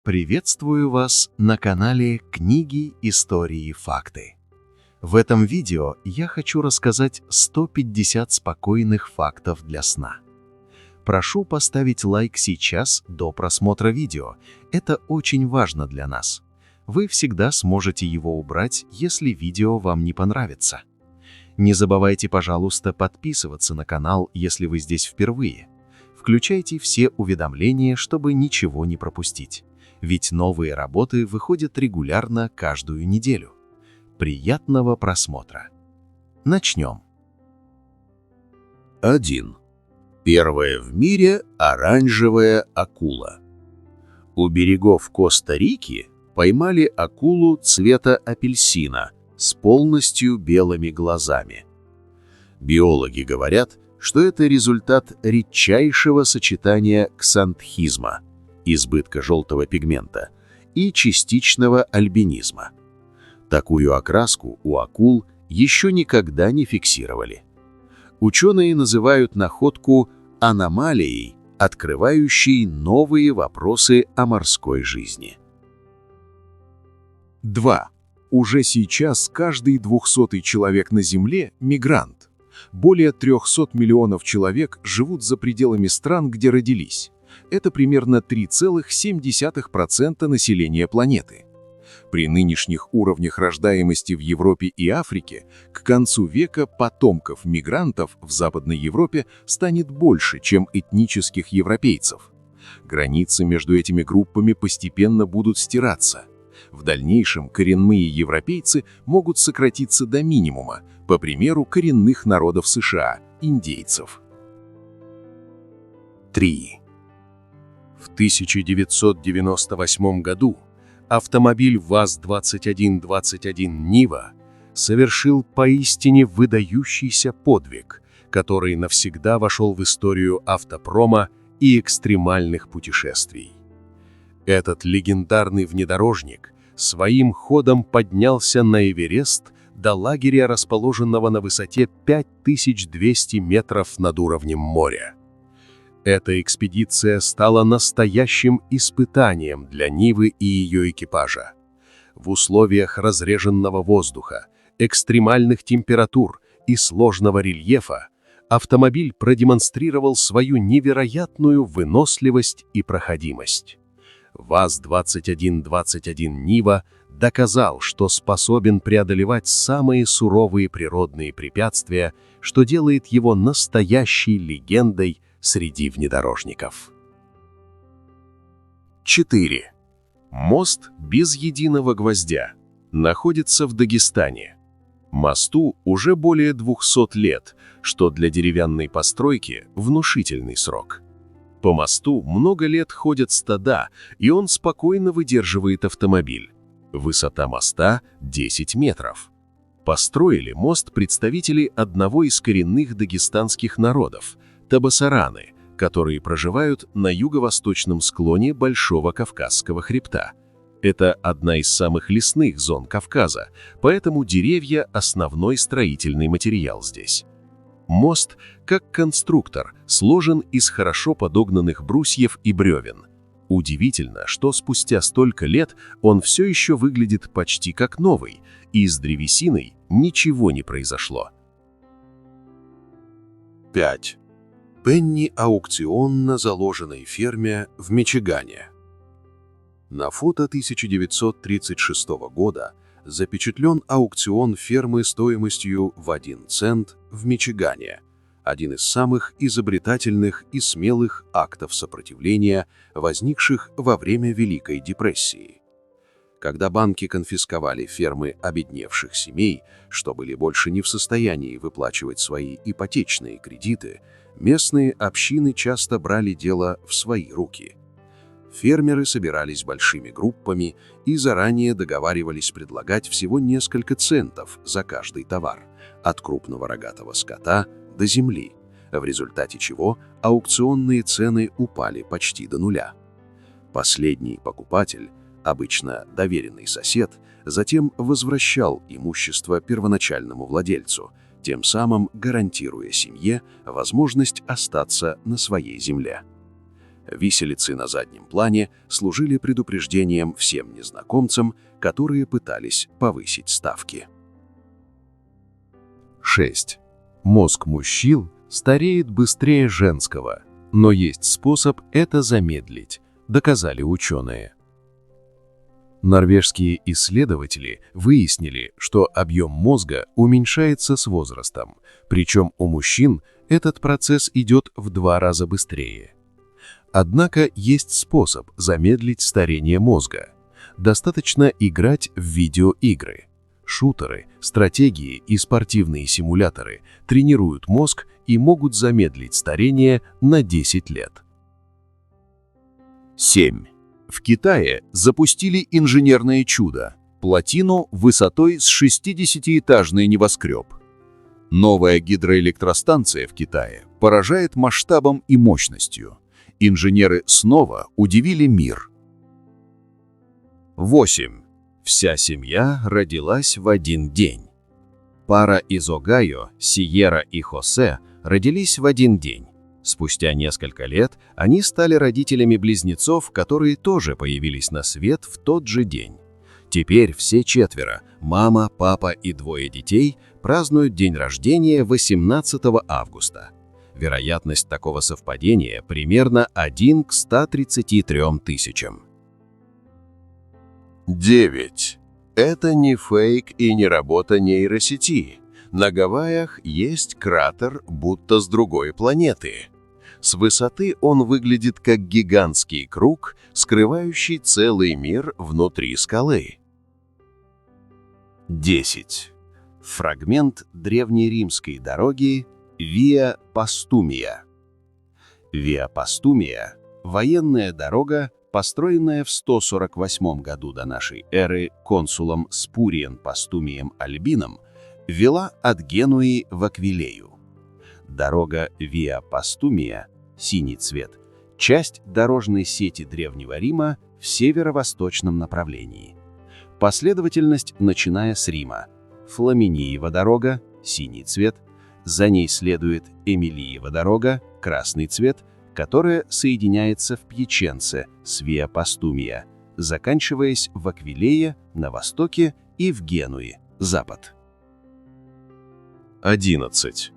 Приветствую вас на канале «Книги, истории, факты». В этом видео я хочу рассказать 150 спокойных фактов для сна. Прошу поставить лайк сейчас до просмотра видео. Это очень важно для нас. Вы всегда сможете его убрать, если видео вам не понравится. Не забывайте, пожалуйста, подписываться на канал, если вы здесь впервые. Включайте все уведомления, чтобы ничего не пропустить. Ведь новые работы выходят регулярно каждую неделю. Приятного просмотра. Начнем. 1. Первая в мире оранжевая акула. У берегов Коста-Рики поймали акулу цвета апельсина с полностью белыми глазами. Биологи говорят, что это результат редчайшего сочетания ксантхизма, избытка желтого пигмента, и частичного альбинизма. Такую окраску у акул еще никогда не фиксировали. Ученые называют находку аномалией, открывающей новые вопросы о морской жизни. 2. Уже сейчас каждый 200-й человек на Земле – мигрант. Более 300 миллионов человек живут за пределами стран, где родились. Это примерно 3,7% населения планеты. При нынешних уровнях рождаемости в Европе и Африке к концу века потомков мигрантов в Западной Европе станет больше, чем этнических европейцев. Границы между этими группами постепенно будут стираться. В дальнейшем коренные европейцы могут сократиться до минимума, по примеру коренных народов США – индейцев. 3. В 1998 году автомобиль ВАЗ-2121 «Нива» совершил поистине выдающийся подвиг, который навсегда вошел в историю автопрома и экстремальных путешествий. Этот легендарный внедорожник своим ходом поднялся на Эверест до лагеря, расположенного на высоте 5200 метров над уровнем моря. Эта экспедиция стала настоящим испытанием для Нивы и ее экипажа. В условиях разреженного воздуха, экстремальных температур и сложного рельефа автомобиль продемонстрировал свою невероятную выносливость и проходимость. ВАЗ-2121 «Нива» доказал, что способен преодолевать самые суровые природные препятствия, что делает его настоящей легендой среди внедорожников. 4. Мост без единого гвоздя находится в Дагестане. Мосту уже более 200 лет, что для деревянной постройки внушительный срок. По мосту много лет ходят стада, и он спокойно выдерживает автомобиль. Высота моста – 10 метров. Построили мост представители одного из коренных дагестанских народов – табасараны, которые проживают на юго-восточном склоне Большого Кавказского хребта. Это одна из самых лесных зон Кавказа, поэтому деревья – основной строительный материал здесь. Мост, как конструктор, сложен из хорошо подогнанных брусьев и бревен. Удивительно, что спустя столько лет он все еще выглядит почти как новый, и с древесиной ничего не произошло. 5. Пенни-аукцион на заложенной ферме в Мичигане. На фото 1936 года запечатлен аукцион фермы стоимостью в 1 цент в Мичигане, один из самых изобретательных и смелых актов сопротивления, возникших во время Великой депрессии. Когда банки конфисковали фермы обедневших семей, что были больше не в состоянии выплачивать свои ипотечные кредиты, местные общины часто брали дело в свои руки. Фермеры собирались большими группами и заранее договаривались предлагать всего несколько центов за каждый товар, от крупного рогатого скота до земли, в результате чего аукционные цены упали почти до нуля. Последний покупатель, обычно доверенный сосед, затем возвращал имущество первоначальному владельцу, тем самым гарантируя семье возможность остаться на своей земле. Виселицы на заднем плане служили предупреждением всем незнакомцам, которые пытались повысить ставки. 6. Мозг мужчин стареет быстрее женского, но есть способ это замедлить, доказали ученые. Норвежские исследователи выяснили, что объем мозга уменьшается с возрастом, причем у мужчин этот процесс идет в 2 раза быстрее. Однако есть способ замедлить старение мозга. Достаточно играть в видеоигры. Шутеры, стратегии и спортивные симуляторы тренируют мозг и могут замедлить старение на 10 лет. 7. В Китае запустили инженерное чудо – плотину высотой с 60-этажный небоскреб. Новая гидроэлектростанция в Китае поражает масштабом и мощностью. Инженеры снова удивили мир. 8. Вся семья родилась в один день. Пара из Огайо, Сиерра и Хосе, родились в один день. Спустя несколько лет они стали родителями близнецов, которые тоже появились на свет в тот же день. Теперь все 4 – мама, папа и 2 детей – празднуют день рождения 18 августа. Вероятность такого совпадения примерно 1 к 133 тысячам. 9. Это не фейк и не работа нейросети. На Гавайях есть кратер, будто с другой планеты. С высоты он выглядит как гигантский круг, скрывающий целый мир внутри скалы. 10. Фрагмент древнеримской дороги Виа Пастумия. Виа Пастумия – военная дорога, построенная в 148 году до нашей эры консулом Спурием Пастумием Альбином, вела от Генуи в Аквилею. Дорога Виа Пастумия, синий цвет, часть дорожной сети Древнего Рима в северо-восточном направлении. Последовательность, начиная с Рима. Фламиниева дорога, синий цвет, за ней следует Эмилиева дорога, красный цвет, которая соединяется в Пьяченце с Виа Пастумия, заканчиваясь в Аквилее на востоке и в Генуе, запад. 11.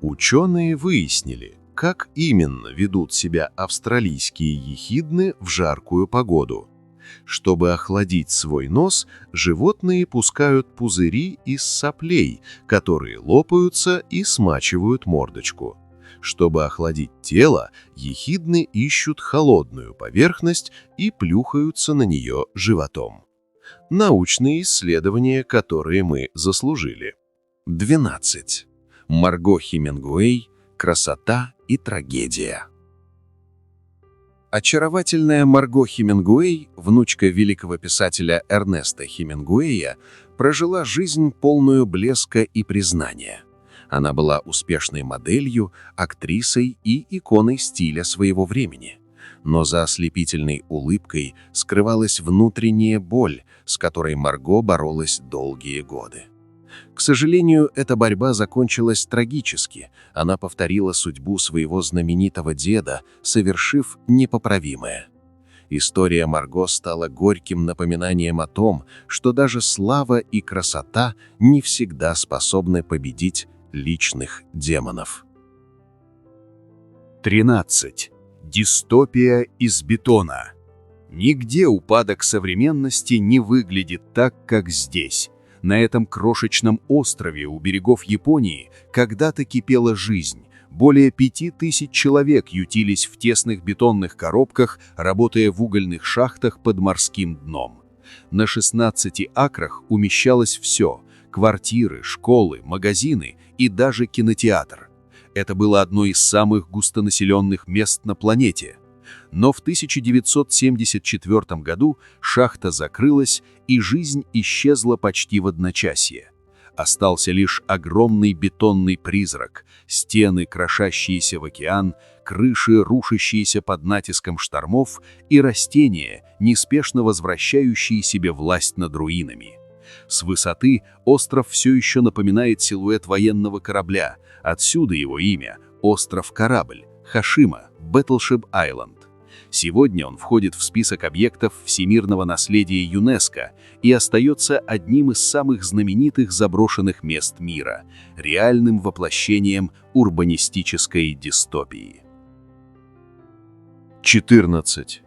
Ученые выяснили, как именно ведут себя австралийские ехидны в жаркую погоду. Чтобы охладить свой нос, животные пускают пузыри из соплей, которые лопаются и смачивают мордочку. Чтобы охладить тело, ехидны ищут холодную поверхность и плюхаются на нее животом. Научные исследования, которые мы заслужили. 12. Марго Хемингуэй «Красота и трагедия». Очаровательная Марго Хемингуэй, внучка великого писателя Эрнеста Хемингуэя, прожила жизнь полную блеска и признания. Она была успешной моделью, актрисой и иконой стиля своего времени. Но за ослепительной улыбкой скрывалась внутренняя боль, с которой Марго боролась долгие годы. К сожалению, эта борьба закончилась трагически. Она повторила судьбу своего знаменитого деда, совершив непоправимое. История Марго стала горьким напоминанием о том, что даже слава и красота не всегда способны победить личных демонов. 13. Дистопия из бетона. Нигде упадок современности не выглядит так, как здесь. На этом крошечном острове у берегов Японии когда-то кипела жизнь. Более 5000 человек ютились в тесных бетонных коробках, работая в угольных шахтах под морским дном. На 16 акрах умещалось все – квартиры, школы, магазины и даже кинотеатр. Это было одно из самых густонаселенных мест на планете. Но в 1974 году шахта закрылась, и жизнь исчезла почти в одночасье. Остался лишь огромный бетонный призрак, стены, крошащиеся в океан, крыши, рушащиеся под натиском штормов, и растения, неспешно возвращающие себе власть над руинами. С высоты остров все еще напоминает силуэт военного корабля, отсюда его имя – остров-корабль, Хашима, Battleship Island. Сегодня он входит в список объектов всемирного наследия ЮНЕСКО и остается одним из самых знаменитых заброшенных мест мира, реальным воплощением урбанистической дистопии. 14.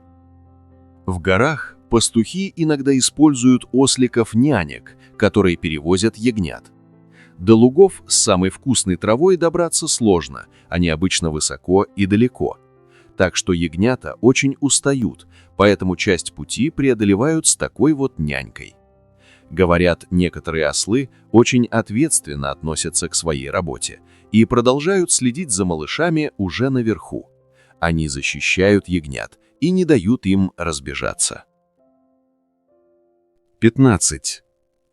В горах пастухи иногда используют осликов-нянек, которые перевозят ягнят. До лугов с самой вкусной травой добраться сложно, они обычно высоко и далеко. Так что ягнята очень устают, поэтому часть пути преодолевают с такой вот нянькой. Говорят, некоторые ослы очень ответственно относятся к своей работе и продолжают следить за малышами уже наверху. Они защищают ягнят и не дают им разбежаться. 15.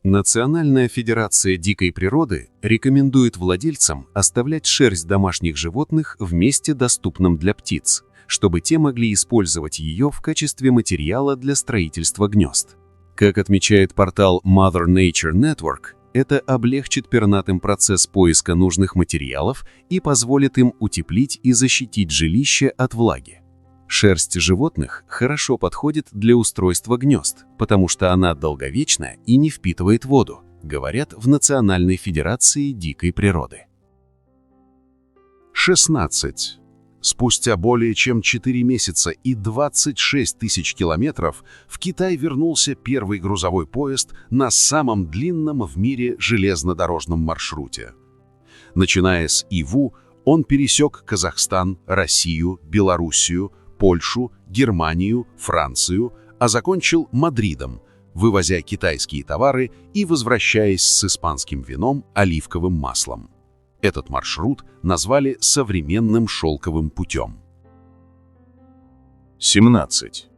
Национальная федерация дикой природы рекомендует владельцам оставлять шерсть домашних животных в месте, доступном для птиц, чтобы те могли использовать ее в качестве материала для строительства гнезд. Как отмечает портал Mother Nature Network, это облегчит пернатым процесс поиска нужных материалов и позволит им утеплить и защитить жилище от влаги. Шерсть животных хорошо подходит для устройства гнезд, потому что она долговечна и не впитывает воду, говорят в Национальной федерации дикой природы. 16. Спустя более чем 4 месяца и 26 тысяч километров в Китай вернулся первый грузовой поезд на самом длинном в мире железнодорожном маршруте. Начиная с Иву, он пересек Казахстан, Россию, Белоруссию, Польшу, Германию, Францию, а закончил Мадридом, вывозя китайские товары и возвращаясь с испанским вином, оливковым маслом. Этот маршрут назвали современным шелковым путем. 17.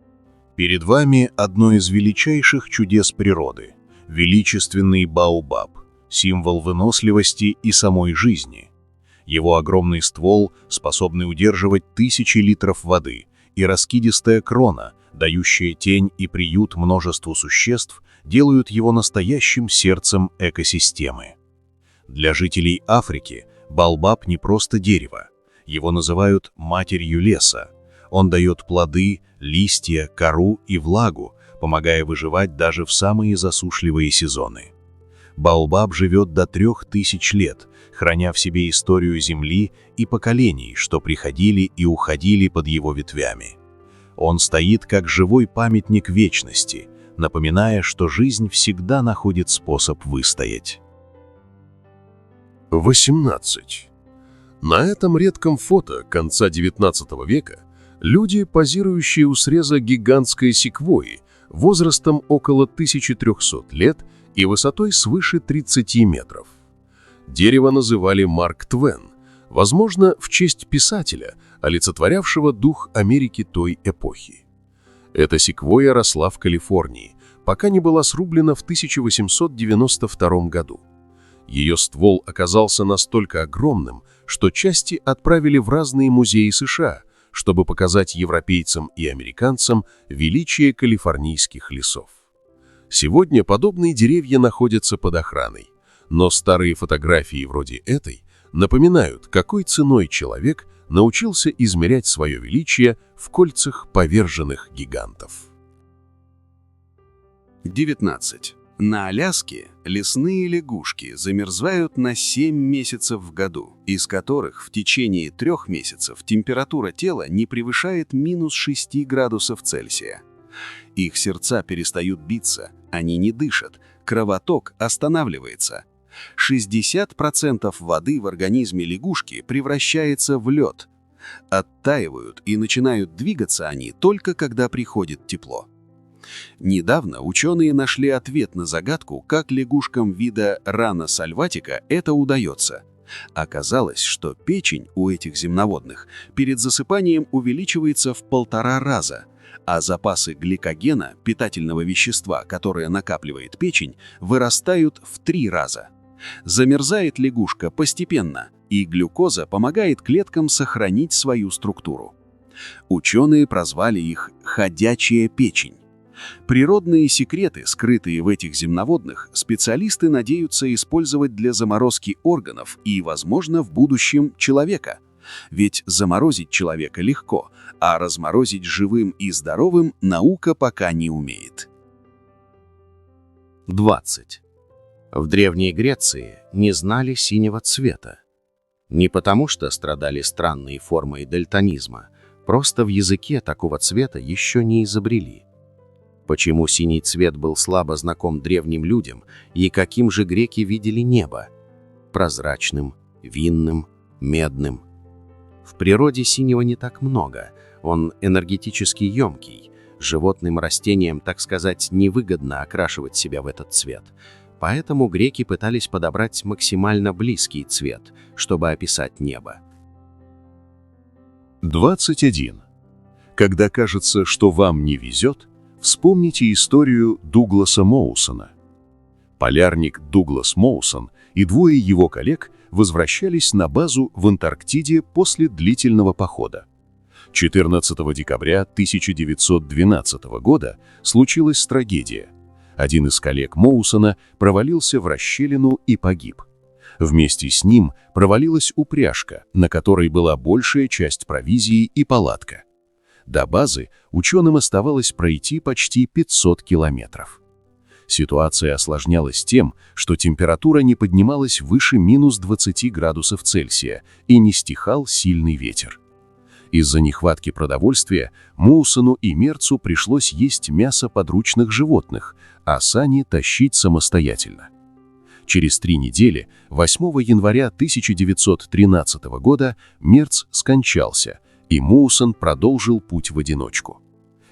Перед вами одно из величайших чудес природы – величественный баобаб, символ выносливости и самой жизни. Его огромный ствол, способный удерживать тысячи литров воды, и раскидистая крона, дающая тень и приют множеству существ, делают его настоящим сердцем экосистемы. Для жителей Африки баобаб не просто дерево. Его называют матерью леса. Он дает плоды, листья, кору и влагу, помогая выживать даже в самые засушливые сезоны. Баобаб живет до 3000 лет, храня в себе историю Земли и поколений, что приходили и уходили под его ветвями. Он стоит как живой памятник вечности, напоминая, что жизнь всегда находит способ выстоять. 18. На этом редком фото конца XIX века люди, позирующие у среза гигантской секвойи, возрастом около 1300 лет и высотой свыше 30 метров. Дерево называли Марк Твен, возможно, в честь писателя, олицетворявшего дух Америки той эпохи. Эта секвойя росла в Калифорнии, пока не была срублена в 1892 году. Ее ствол оказался настолько огромным, что части отправили в разные музеи США, чтобы показать европейцам и американцам величие калифорнийских лесов. Сегодня подобные деревья находятся под охраной, но старые фотографии вроде этой напоминают, какой ценой человек научился измерять свое величие в кольцах поверженных гигантов. 19. На Аляске лесные лягушки замерзают на 7 месяцев в году, из которых в течение 3 месяцев температура тела не превышает минус 6 градусов Цельсия. Их сердца перестают биться, они не дышат, кровоток останавливается. 60% воды в организме лягушки превращается в лед. Оттаивают и начинают двигаться они только когда приходит тепло. Недавно ученые нашли ответ на загадку, как лягушкам вида Rana salvatica это удается. Оказалось, что печень у этих земноводных перед засыпанием увеличивается в 1,5 раза, а запасы гликогена, питательного вещества, которое накапливает печень, вырастают в 3 раза. Замерзает лягушка постепенно, и глюкоза помогает клеткам сохранить свою структуру. Ученые прозвали их «ходячая печень». Природные секреты, скрытые в этих земноводных, специалисты надеются использовать для заморозки органов и, возможно, в будущем человека. Ведь заморозить человека легко, а разморозить живым и здоровым наука пока не умеет. 20. В Древней Греции не знали синего цвета. Не потому, что страдали странной формой дальтонизма, просто в языке такого цвета еще не изобрели. Почему синий цвет был слабо знаком древним людям и каким же греки видели небо? Прозрачным, винным, медным. В природе синего не так много, он энергетически емкий. Животным растениям, так сказать, невыгодно окрашивать себя в этот цвет. Поэтому греки пытались подобрать максимально близкий цвет, чтобы описать небо. 21. Когда кажется, что вам не везет, вспомните историю Дугласа Моусона. Полярник Дуглас Моусон и двое его коллег возвращались на базу в Антарктиде после длительного похода. 14 декабря 1912 года случилась трагедия. Один из коллег Моусона провалился в расщелину и погиб. Вместе с ним провалилась упряжка, на которой была большая часть провизии и палатка. До базы ученым оставалось пройти почти 500 километров. Ситуация осложнялась тем, что температура не поднималась выше минус 20 градусов Цельсия и не стихал сильный ветер. Из-за нехватки продовольствия Моусону и Мерцу пришлось есть мясо подручных животных, а сани тащить самостоятельно. Через 3 недели, 8 января 1913 года, Мерц скончался, и Моусон продолжил путь в одиночку.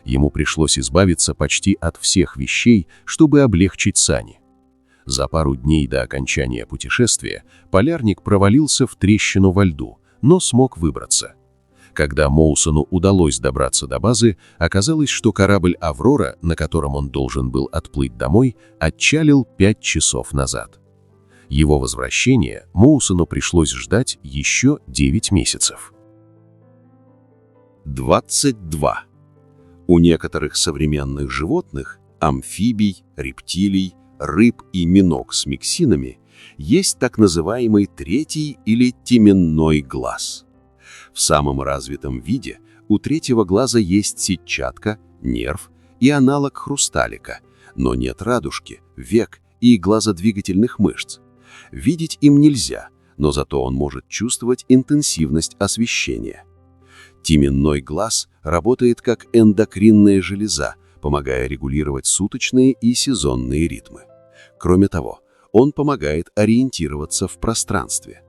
Ему пришлось избавиться почти от всех вещей, чтобы облегчить сани. За пару дней до окончания путешествия полярник провалился в трещину во льду, но смог выбраться. Когда Моусону удалось добраться до базы, оказалось, что корабль «Аврора», на котором он должен был отплыть домой, отчалил 5 часов назад. Его возвращение Моусону пришлось ждать еще 9 месяцев. 22. У некоторых современных животных, амфибий, рептилий, рыб и миног с миксинами, есть так называемый третий или теменной глаз. В самом развитом виде у третьего глаза есть сетчатка, нерв и аналог хрусталика, но нет радужки, век и глазодвигательных мышц. Видеть им нельзя, но зато он может чувствовать интенсивность освещения. Теменной глаз работает как эндокринная железа, помогая регулировать суточные и сезонные ритмы. Кроме того, он помогает ориентироваться в пространстве.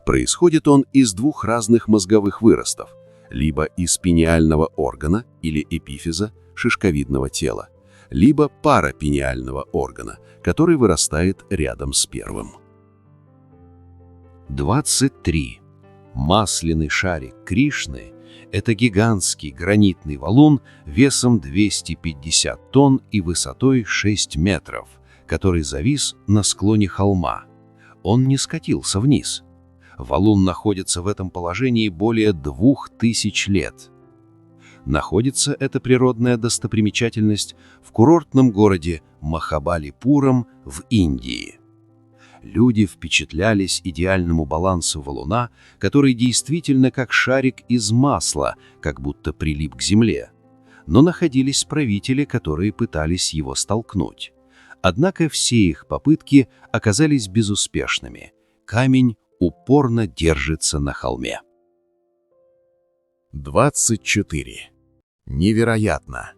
Происходит он из 2 разных мозговых выростов, либо из пениального органа или эпифиза шишковидного тела, либо парапениального органа, который вырастает рядом с первым. 23. Масляный шарик Кришны – это гигантский гранитный валун весом 250 тонн и высотой 6 метров, который завис на склоне холма. Он не скатился вниз. Валун находится в этом положении более 2000 лет. Находится эта природная достопримечательность в курортном городе Махабалипурам в Индии. Люди впечатлялись идеальному балансу валуна, который действительно как шарик из масла, как будто прилип к земле. Но находились правители, которые пытались его столкнуть. Однако все их попытки оказались безуспешными. Камень упорно держится на холме. 24. Невероятно!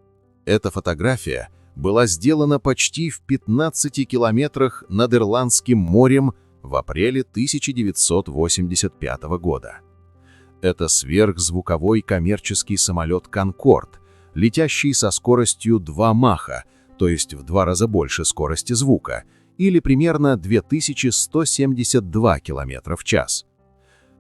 Эта фотография была сделана почти в 15 километрах над Ирландским морем в апреле 1985 года. Это сверхзвуковой коммерческий самолет «Конкорд», летящий со скоростью 2 маха, то есть в 2 раза больше скорости звука, или примерно 2172 км в час.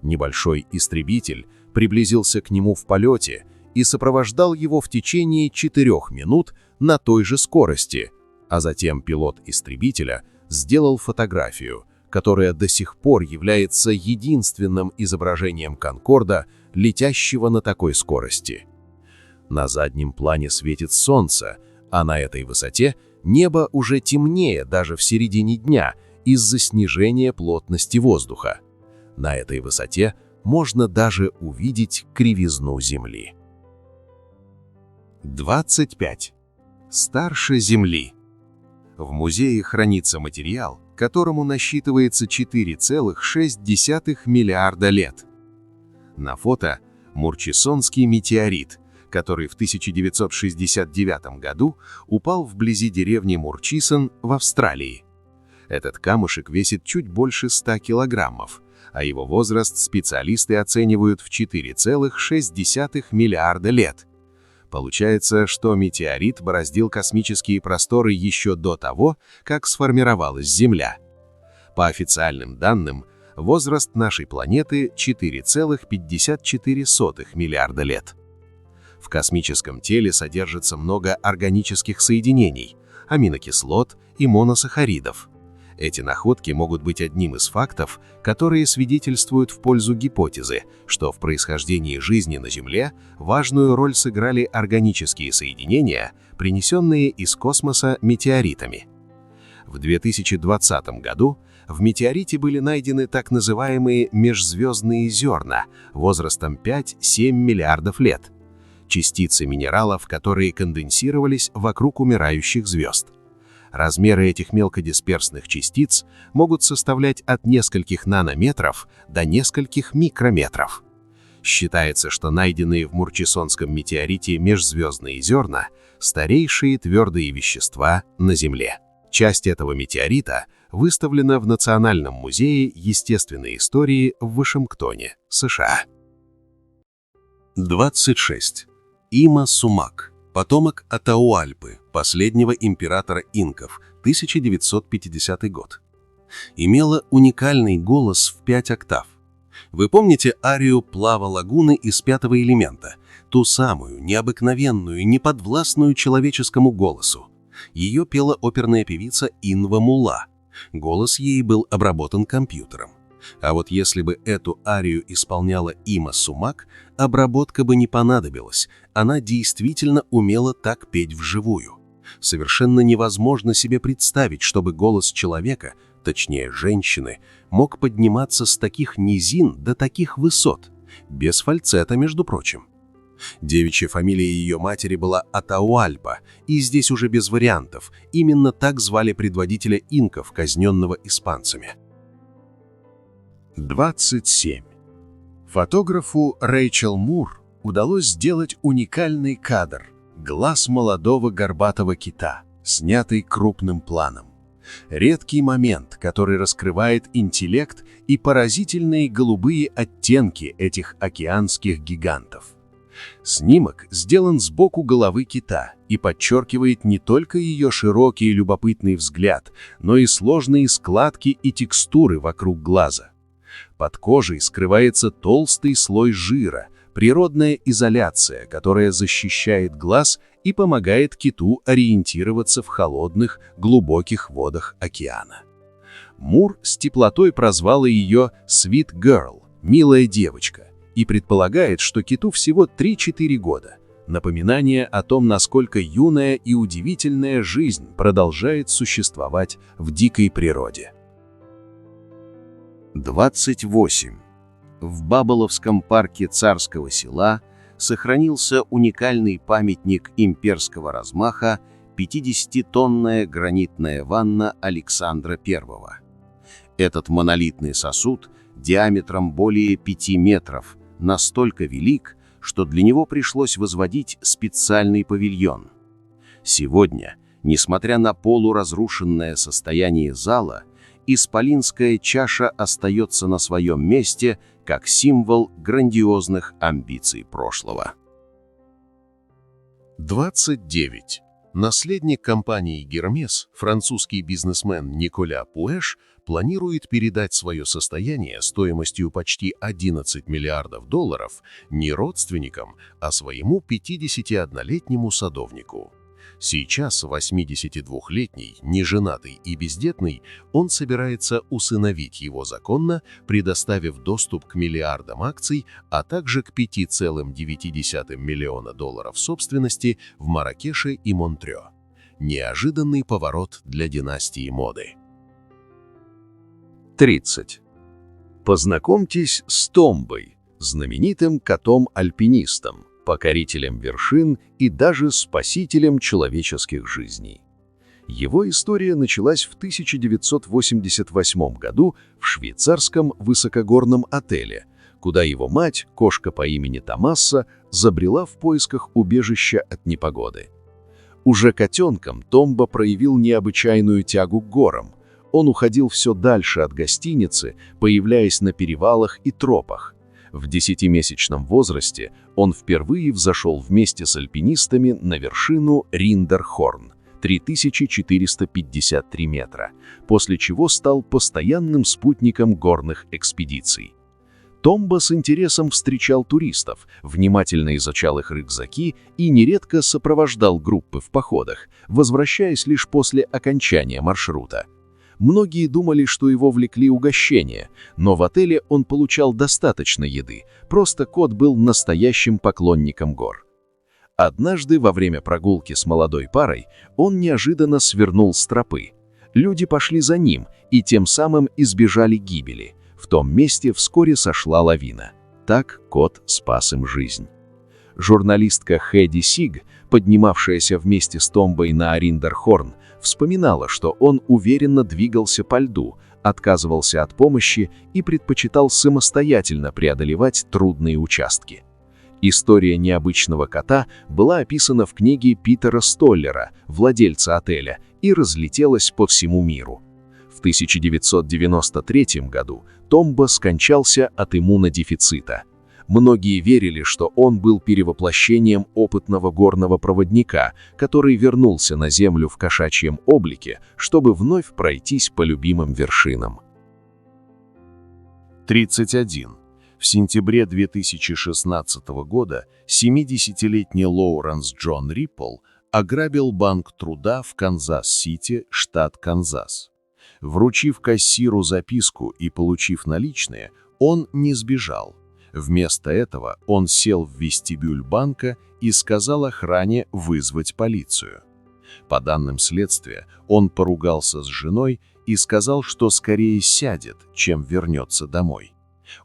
Небольшой истребитель приблизился к нему в полете и сопровождал его в течение 4 минут на той же скорости, а затем пилот истребителя сделал фотографию, которая до сих пор является единственным изображением «Конкорда», летящего на такой скорости. На заднем плане светит солнце, а на этой высоте небо уже темнее даже в середине дня из-за снижения плотности воздуха. На этой высоте можно даже увидеть кривизну Земли. 25. Старше Земли. В музее хранится материал, которому насчитывается 4,6 миллиарда лет. На фото Мурчисонский метеорит, который в 1969 году упал вблизи деревни Мурчисон в Австралии. Этот камушек весит чуть больше 100 килограммов, а его возраст специалисты оценивают в 4,6 миллиарда лет. Получается, что метеорит бороздил космические просторы еще до того, как сформировалась Земля. По официальным данным, возраст нашей планеты 4,54 миллиарда лет. В космическом теле содержится много органических соединений, аминокислот и моносахаридов. Эти находки могут быть одним из фактов, которые свидетельствуют в пользу гипотезы, что в происхождении жизни на Земле важную роль сыграли органические соединения, принесенные из космоса метеоритами. В 2020 году в метеорите были найдены так называемые межзвездные зерна возрастом 5-7 миллиардов лет, частицы минералов, которые конденсировались вокруг умирающих звезд. Размеры этих мелкодисперсных частиц могут составлять от нескольких нанометров до нескольких микрометров. Считается, что найденные в Мурчисонском метеорите межзвездные зерна – старейшие твердые вещества на Земле. Часть этого метеорита выставлена в Национальном музее естественной истории в Вашингтоне, США. 26. Има Сумак, потомок Атауальпы, последнего императора инков, 1950 год. Имела уникальный голос в 5 октав. Вы помните арию «Плава лагуны» из «Пятого элемента», ту самую, необыкновенную, неподвластную человеческому голосу? Ее пела оперная певица Инва Мула. Голос ей был обработан компьютером. А вот если бы эту арию исполняла Има Сумак, обработка бы не понадобилась, она действительно умела так петь вживую. Совершенно невозможно себе представить, чтобы голос человека, точнее женщины, мог подниматься с таких низин до таких высот, без фальцета, между прочим. Девичья фамилия ее матери была Атауальпа, и здесь уже без вариантов, именно так звали предводителя инков, казненного испанцами. 27. Фотографу Рэйчел Мур удалось сделать уникальный кадр – глаз молодого горбатого кита, снятый крупным планом. Редкий момент, который раскрывает интеллект и поразительные голубые оттенки этих океанских гигантов. Снимок сделан сбоку головы кита и подчеркивает не только ее широкий и любопытный взгляд, но и сложные складки и текстуры вокруг глаза. Под кожей скрывается толстый слой жира, природная изоляция, которая защищает глаз и помогает киту ориентироваться в холодных, глубоких водах океана. Мур с теплотой прозвала ее «Sweet Girl» – «милая девочка», и предполагает, что киту всего 3-4 года. Напоминание о том, насколько юная и удивительная жизнь продолжает существовать в дикой природе. 28. В Баболовском парке Царского Села сохранился уникальный памятник имперского размаха 50-тонная гранитная ванна Александра I. Этот монолитный сосуд диаметром более 5 метров настолько велик, что для него пришлось возводить специальный павильон. Сегодня, несмотря на полуразрушенное состояние зала, исполинская чаша остается на своем месте как символ грандиозных амбиций прошлого. 29. Наследник компании «Гермес», французский бизнесмен Николя Пуэш, планирует передать свое состояние стоимостью почти 11 миллиардов долларов не родственникам, а своему 51-летнему садовнику. Сейчас 82-летний, неженатый и бездетный, он собирается усыновить его законно, предоставив доступ к миллиардам акций, а также к 5,9 миллиона долларов собственности в Марракеше и Монтрё. Неожиданный поворот для династии моды. 30. Познакомьтесь с Томбой, знаменитым котом-альпинистом, покорителем вершин и даже спасителем человеческих жизней. Его история началась в 1988 году в швейцарском высокогорном отеле, куда его мать, кошка по имени Томаса, забрела в поисках убежища от непогоды. Уже котенком Томба проявил необычайную тягу к горам. Он уходил все дальше от гостиницы, появляясь на перевалах и тропах. В 10-месячном возрасте он впервые взошел вместе с альпинистами на вершину Риндерхорн, 3453 метра, после чего стал постоянным спутником горных экспедиций. Томба с интересом встречал туристов, внимательно изучал их рюкзаки и нередко сопровождал группы в походах, возвращаясь лишь после окончания маршрута. Многие думали, что его влекли угощения, но в отеле он получал достаточно еды, просто кот был настоящим поклонником гор. Однажды во время прогулки с молодой парой он неожиданно свернул с тропы. Люди пошли за ним и тем самым избежали гибели. В том месте вскоре сошла лавина. Так кот спас им жизнь. Журналистка Хэдди Сиг, поднимавшаяся вместе с Томбой на Риндерхорн, вспоминала, что он уверенно двигался по льду, отказывался от помощи и предпочитал самостоятельно преодолевать трудные участки. История необычного кота была описана в книге Питера Столлера, владельца отеля, и разлетелась по всему миру. В 1993 году Томба скончался от иммунодефицита. Многие верили, что он был перевоплощением опытного горного проводника, который вернулся на Землю в кошачьем облике, чтобы вновь пройтись по любимым вершинам. 31. В сентябре 2016 года 70-летний Лоуренс Джон Риппл ограбил банк труда в Канзас-Сити, штат Канзас. Вручив кассиру записку и получив наличные, он не сбежал. Вместо этого он сел в вестибюль банка и сказал охране вызвать полицию. По данным следствия, он поругался с женой и сказал, что скорее сядет, чем вернется домой.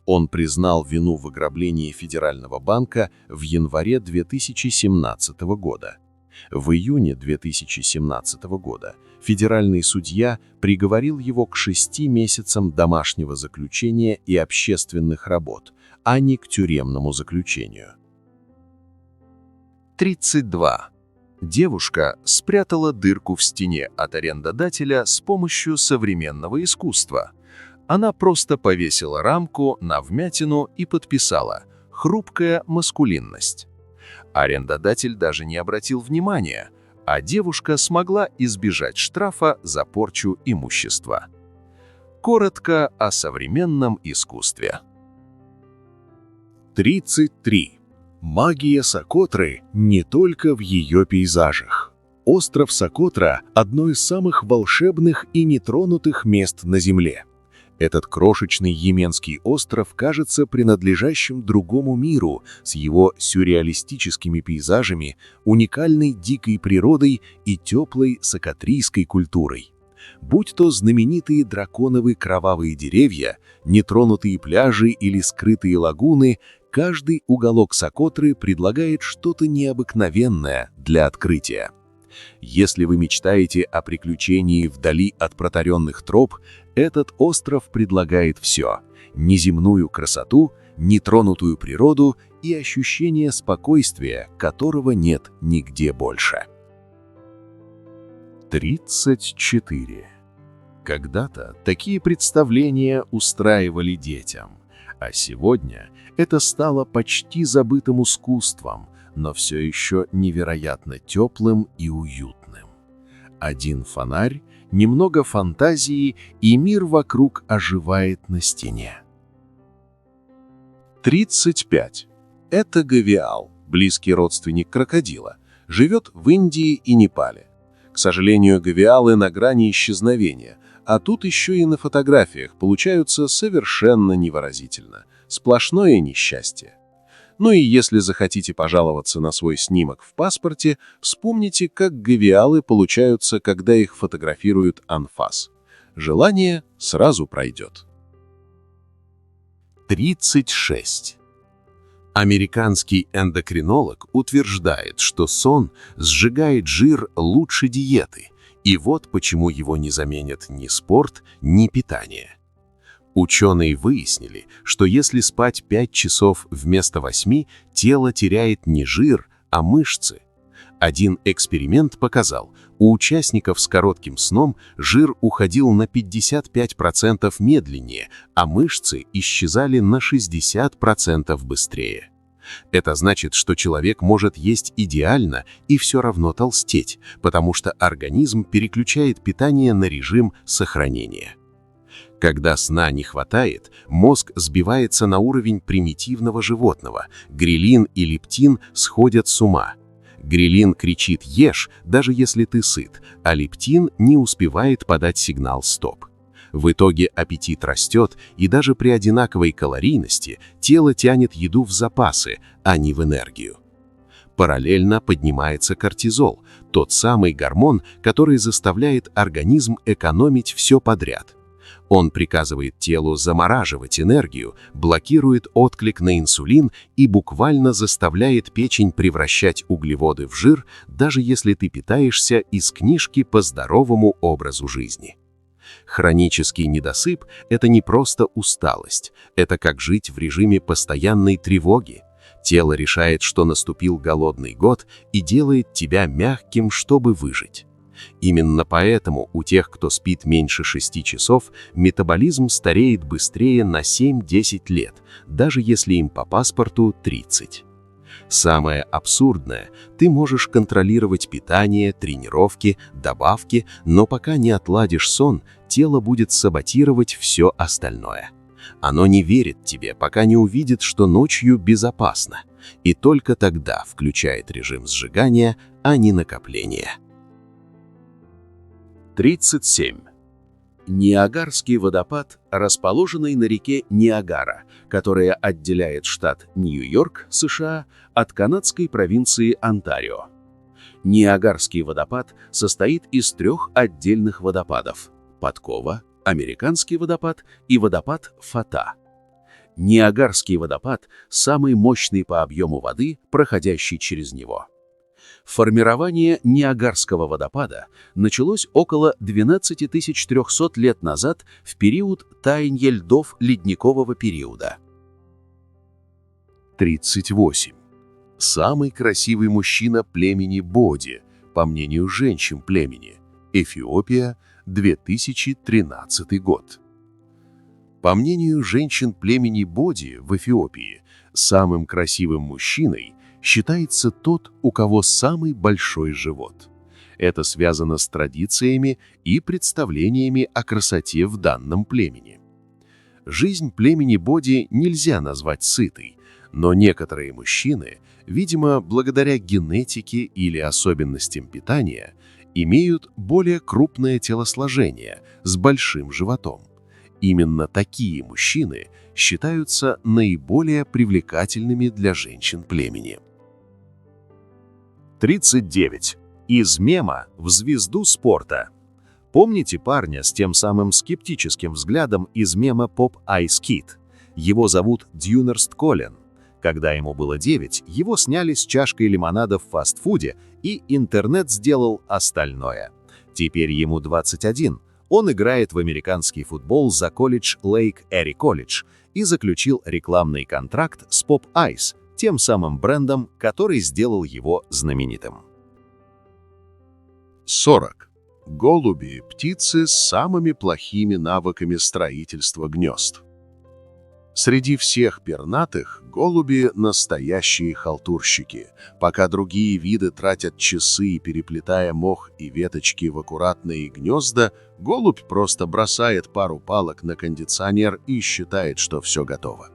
Он признал вину в ограблении Федерального банка в январе 2017 года. В июне 2017 года федеральный судья приговорил его к 6 месяцам домашнего заключения и общественных работ, а не к тюремному заключению. 32. Девушка спрятала дырку в стене от арендодателя с помощью современного искусства. Она просто повесила рамку на вмятину и подписала «Хрупкая маскулинность». Арендодатель даже не обратил внимания, а девушка смогла избежать штрафа за порчу имущества. Коротко о современном искусстве. 33. Магия Сокотры не только в ее пейзажах. Остров Сокотра – одно из самых волшебных и нетронутых мест на Земле. Этот крошечный йеменский остров кажется принадлежащим другому миру с его сюрреалистическими пейзажами, уникальной дикой природой и теплой сокотрийской культурой. Будь то знаменитые драконовые кровавые деревья, нетронутые пляжи или скрытые лагуны, каждый уголок Сокотры предлагает что-то необыкновенное для открытия. Если вы мечтаете о приключении вдали от протаренных троп, этот остров предлагает все – неземную красоту, нетронутую природу и ощущение спокойствия, которого нет нигде больше. 34. Когда-то такие представления устраивали детям, а сегодня это стало почти забытым искусством, но все еще невероятно теплым и уютным. Один фонарь, немного фантазии, и мир вокруг оживает на стене. 35. Это гавиал, близкий родственник крокодила, живет в Индии и Непале. К сожалению, гавиалы на грани исчезновения, а тут еще и на фотографиях получаются совершенно невыразительно. Сплошное несчастье. Ну и если захотите пожаловаться на свой снимок в паспорте, вспомните, как гавиалы получаются, когда их фотографируют анфас. Желание сразу пройдет. 36. Американский эндокринолог утверждает, что сон сжигает жир лучше диеты, и вот почему его не заменят ни спорт, ни питание. Ученые выяснили, что если спать 5 часов вместо 8, тело теряет не жир, а мышцы. Один эксперимент показал, у участников с коротким сном жир уходил на 55% медленнее, а мышцы исчезали на 60% быстрее. Это значит, что человек может есть идеально и все равно толстеть, потому что организм переключает питание на режим сохранения. Когда сна не хватает, мозг сбивается на уровень примитивного животного, грелин и лептин сходят с ума. Грелин кричит «ешь», даже если ты сыт, а лептин не успевает подать сигнал «стоп». В итоге аппетит растет, и даже при одинаковой калорийности тело тянет еду в запасы, а не в энергию. Параллельно поднимается кортизол, тот самый гормон, который заставляет организм экономить все подряд. Он приказывает телу замораживать энергию, блокирует отклик на инсулин и буквально заставляет печень превращать углеводы в жир, даже если ты питаешься из книжки по здоровому образу жизни. Хронический недосып – это не просто усталость, это как жить в режиме постоянной тревоги. Тело решает, что наступил голодный год, и делает тебя мягким, чтобы выжить. Именно поэтому у тех, кто спит меньше 6 часов, метаболизм стареет быстрее на 7-10 лет, даже если им по паспорту 30. Самое абсурдное – ты можешь контролировать питание, тренировки, добавки, но пока не отладишь сон, тело будет саботировать все остальное. Оно не верит тебе, пока не увидит, что ночью безопасно, и только тогда включает режим сжигания, а не накопления. 37. Ниагарский водопад, расположенный на реке Ниагара, которая отделяет штат Нью-Йорк, США, от канадской провинции Онтарио. Ниагарский водопад состоит из 3 отдельных водопадов – Подкова, Американский водопад и водопад Фата. Ниагарский водопад – самый мощный по объему воды, проходящий через него. Формирование Ниагарского водопада началось около 12 300 лет назад в период таяния льдов ледникового периода. 38. Самый красивый мужчина племени Боди, по мнению женщин племени. Эфиопия, 2013 год. По мнению женщин племени Боди в Эфиопии, самым красивым мужчиной считается тот, у кого самый большой живот. Это связано с традициями и представлениями о красоте в данном племени. Жизнь племени Боди нельзя назвать сытой, но некоторые мужчины, видимо, благодаря генетике или особенностям питания, имеют более крупное телосложение с большим животом. Именно такие мужчины считаются наиболее привлекательными для женщин племени. 39. Из мема в звезду спорта. Помните парня с тем самым скептическим взглядом из мема Pop Ice Kid? Его зовут Дюнерст Колин. Когда ему было 9, его сняли с чашкой лимонада в фастфуде, и интернет сделал остальное. Теперь ему 21. Он играет в американский футбол за колледж Lake Erie College и заключил рекламный контракт с Pop Ice, тем самым брендом, который сделал его знаменитым. 40. Голуби – птицы с самыми плохими навыками строительства гнезд. Среди всех пернатых голуби – настоящие халтурщики. Пока другие виды тратят часы, переплетая мох и веточки в аккуратные гнезда, голубь просто бросает пару палок на кондиционер и считает, что все готово.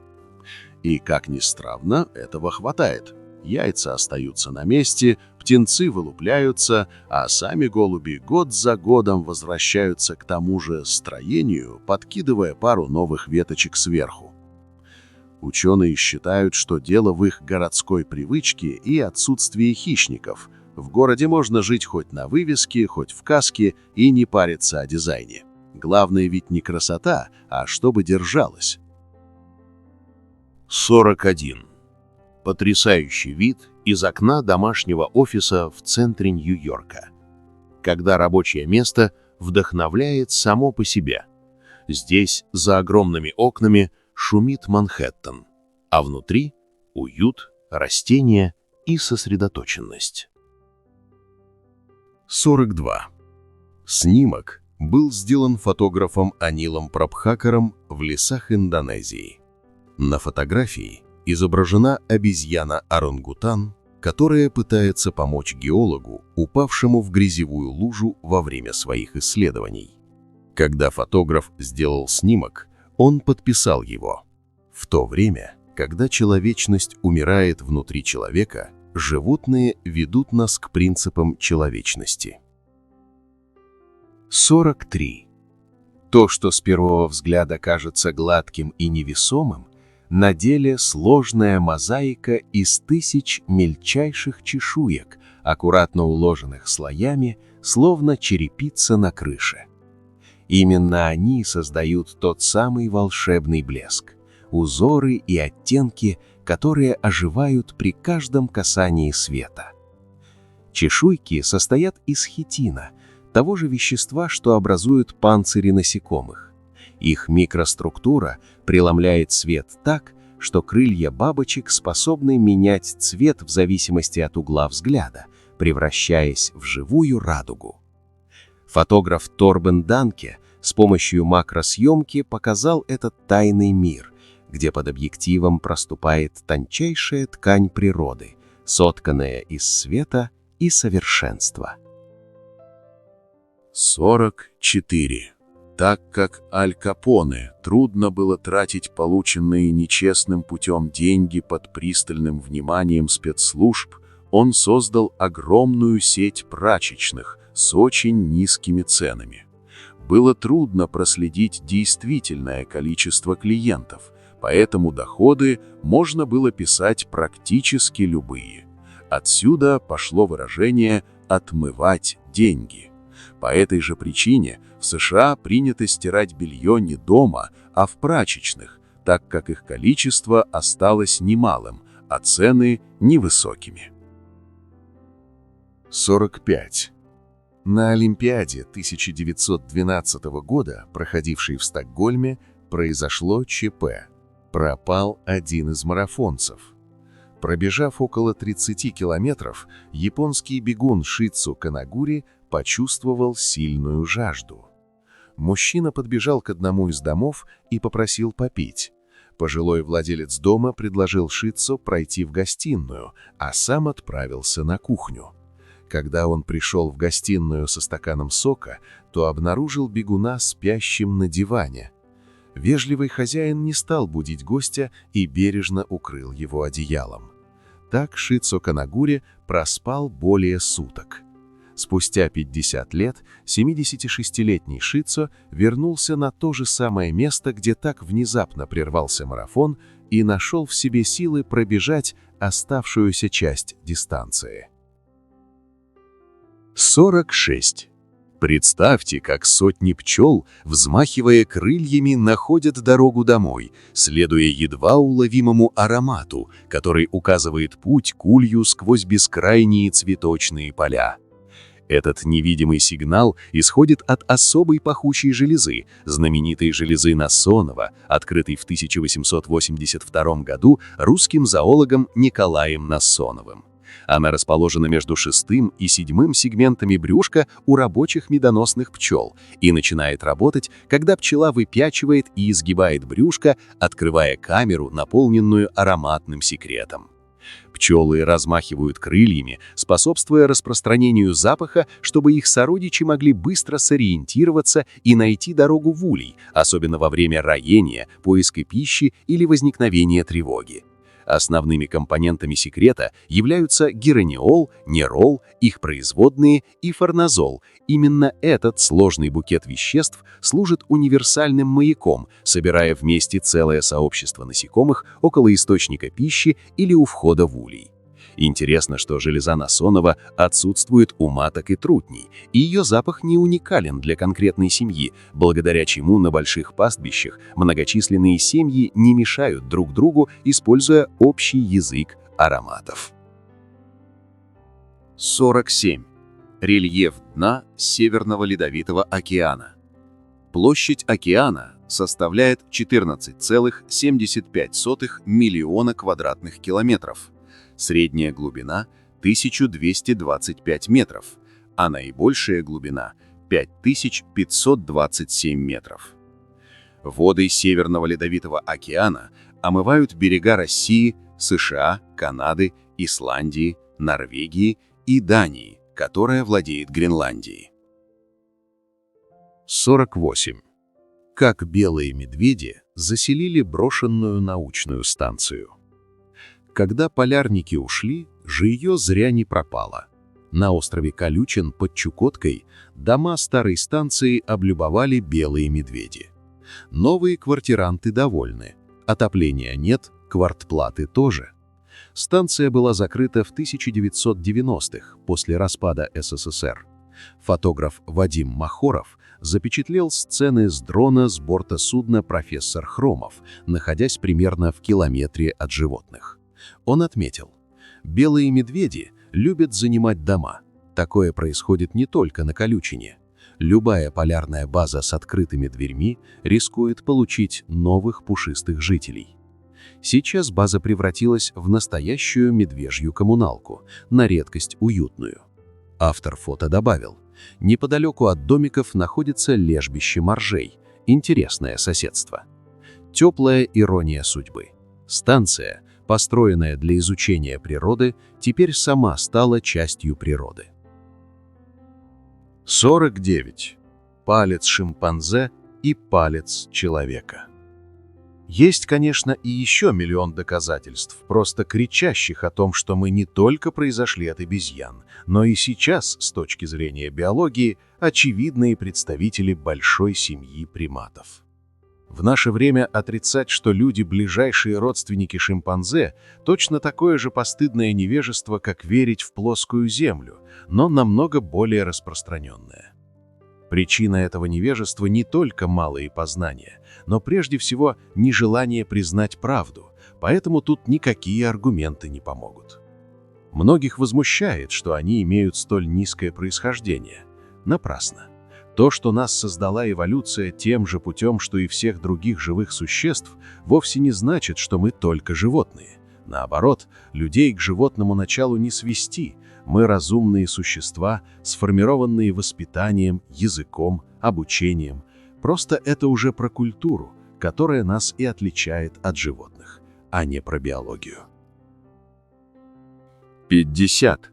И, как ни странно, этого хватает. Яйца остаются на месте, птенцы вылупляются, а сами голуби год за годом возвращаются к тому же строению, подкидывая пару новых веточек сверху. Ученые считают, что дело в их городской привычке и отсутствии хищников. В городе можно жить хоть на вывеске, хоть в каске и не париться о дизайне. Главное ведь не красота, а чтобы держалось. 41. Потрясающий вид из окна домашнего офиса в центре Нью-Йорка, когда рабочее место вдохновляет само по себе. Здесь, за огромными окнами, шумит Манхэттен, а внутри — уют, растения и сосредоточенность. 42. Снимок был сделан фотографом Анилом Прабхакаром в лесах Индонезии. На фотографии изображена обезьяна-орангутан, которая пытается помочь геологу, упавшему в грязевую лужу во время своих исследований. Когда фотограф сделал снимок, он подписал его. В то время, когда человечность умирает внутри человека, животные ведут нас к принципам человечности. 43. То, что с первого взгляда кажется гладким и невесомым, на деле сложная мозаика из тысяч мельчайших чешуек, аккуратно уложенных слоями, словно черепица на крыше. Именно они создают тот самый волшебный блеск, узоры и оттенки, которые оживают при каждом касании света. Чешуйки состоят из хитина, того же вещества, что образует панцири насекомых. Их микроструктура преломляет свет так, что крылья бабочек способны менять цвет в зависимости от угла взгляда, превращаясь в живую радугу. Фотограф Торбен Данке с помощью макросъемки показал этот тайный мир, где под объективом проступает тончайшая ткань природы, сотканная из света и совершенства. 44. Так как Аль Капоне трудно было тратить полученные нечестным путем деньги под пристальным вниманием спецслужб, он создал огромную сеть прачечных с очень низкими ценами. Было трудно проследить действительное количество клиентов, поэтому доходы можно было писать практически любые. Отсюда пошло выражение «отмывать деньги». По этой же причине в США принято стирать белье не дома, а в прачечных, так как их количество осталось немалым, а цены невысокими. 45. На Олимпиаде 1912 года, проходившей в Стокгольме, произошло ЧП. Пропал один из марафонцев. Пробежав около 30 километров, японский бегун Шицу Канагури почувствовал сильную жажду. Мужчина подбежал к одному из домов и попросил попить. Пожилой владелец дома предложил Шицу пройти в гостиную, а сам отправился на кухню. Когда он пришел в гостиную со стаканом сока, то обнаружил бегуна спящим на диване. Вежливый хозяин не стал будить гостя и бережно укрыл его одеялом. Так Шицу Канагури проспал более суток. Спустя 50 лет 76-летний Шицу вернулся на то же самое место, где так внезапно прервался марафон, и нашел в себе силы пробежать оставшуюся часть дистанции. 46. Представьте, как сотни пчел, взмахивая крыльями, находят дорогу домой, следуя едва уловимому аромату, который указывает путь к улью сквозь бескрайние цветочные поля. Этот невидимый сигнал исходит от особой пахучей железы, знаменитой железы Нассонова, открытой в 1882 году русским зоологом Николаем Нассоновым. Она расположена между 6-м и 7-м сегментами брюшка у рабочих медоносных пчел и начинает работать, когда пчела выпячивает и изгибает брюшко, открывая камеру, наполненную ароматным секретом. Пчелы размахивают крыльями, способствуя распространению запаха, чтобы их сородичи могли быстро сориентироваться и найти дорогу в улей, особенно во время роения, поиска пищи или возникновения тревоги. Основными компонентами секрета являются гераниол, нерол, их производные и фарназол. Именно этот сложный букет веществ служит универсальным маяком, собирая вместе целое сообщество насекомых около источника пищи или у входа в улей. Интересно, что железа Насонова отсутствует у маток и трутней, и ее запах не уникален для конкретной семьи, благодаря чему на больших пастбищах многочисленные семьи не мешают друг другу, используя общий язык ароматов. 47. Рельеф дна Северного Ледовитого океана. Площадь океана составляет 14,75 миллиона квадратных километров. Средняя глубина – 1225 метров, а наибольшая глубина – 5527 метров. Воды Северного Ледовитого океана омывают берега России, США, Канады, Исландии, Норвегии и Дании, которая владеет Гренландией. 48. Как белые медведи заселили брошенную научную станцию. Когда полярники ушли, жилье зря не пропало. На острове Колючин под Чукоткой дома старой станции облюбовали белые медведи. Новые квартиранты довольны. Отопления нет, квартплаты тоже. Станция была закрыта в 1990-х, после распада СССР. Фотограф Вадим Махоров запечатлел сцены с дрона с борта судна «Профессор Хромов», находясь примерно в километре от животных. Он отметил: белые медведи любят занимать дома. Такое происходит не только на Колючине. Любая полярная база с открытыми дверьми рискует получить новых пушистых жителей. Сейчас база превратилась в настоящую медвежью коммуналку, на редкость уютную. Автор фото добавил: неподалеку от домиков находится лежбище моржей. Интересное соседство. Теплая ирония судьбы. Станция, построенная для изучения природы, теперь сама стала частью природы. 49. Палец шимпанзе и палец человека. Есть, конечно, и еще миллион доказательств, просто кричащих о том, что мы не только произошли от обезьян, но и сейчас, с точки зрения биологии, очевидные представители большой семьи приматов. В наше время отрицать, что люди – ближайшие родственники шимпанзе, точно такое же постыдное невежество, как верить в плоскую землю, но намного более распространенное. Причина этого невежества не только малые познания, но прежде всего нежелание признать правду, поэтому тут никакие аргументы не помогут. Многих возмущает, что они имеют столь низкое происхождение. Напрасно. То, что нас создала эволюция тем же путем, что и всех других живых существ, вовсе не значит, что мы только животные. Наоборот, людей к животному началу не свести. Мы разумные существа, сформированные воспитанием, языком, обучением. Просто это уже про культуру, которая нас и отличает от животных, а не про биологию. 50.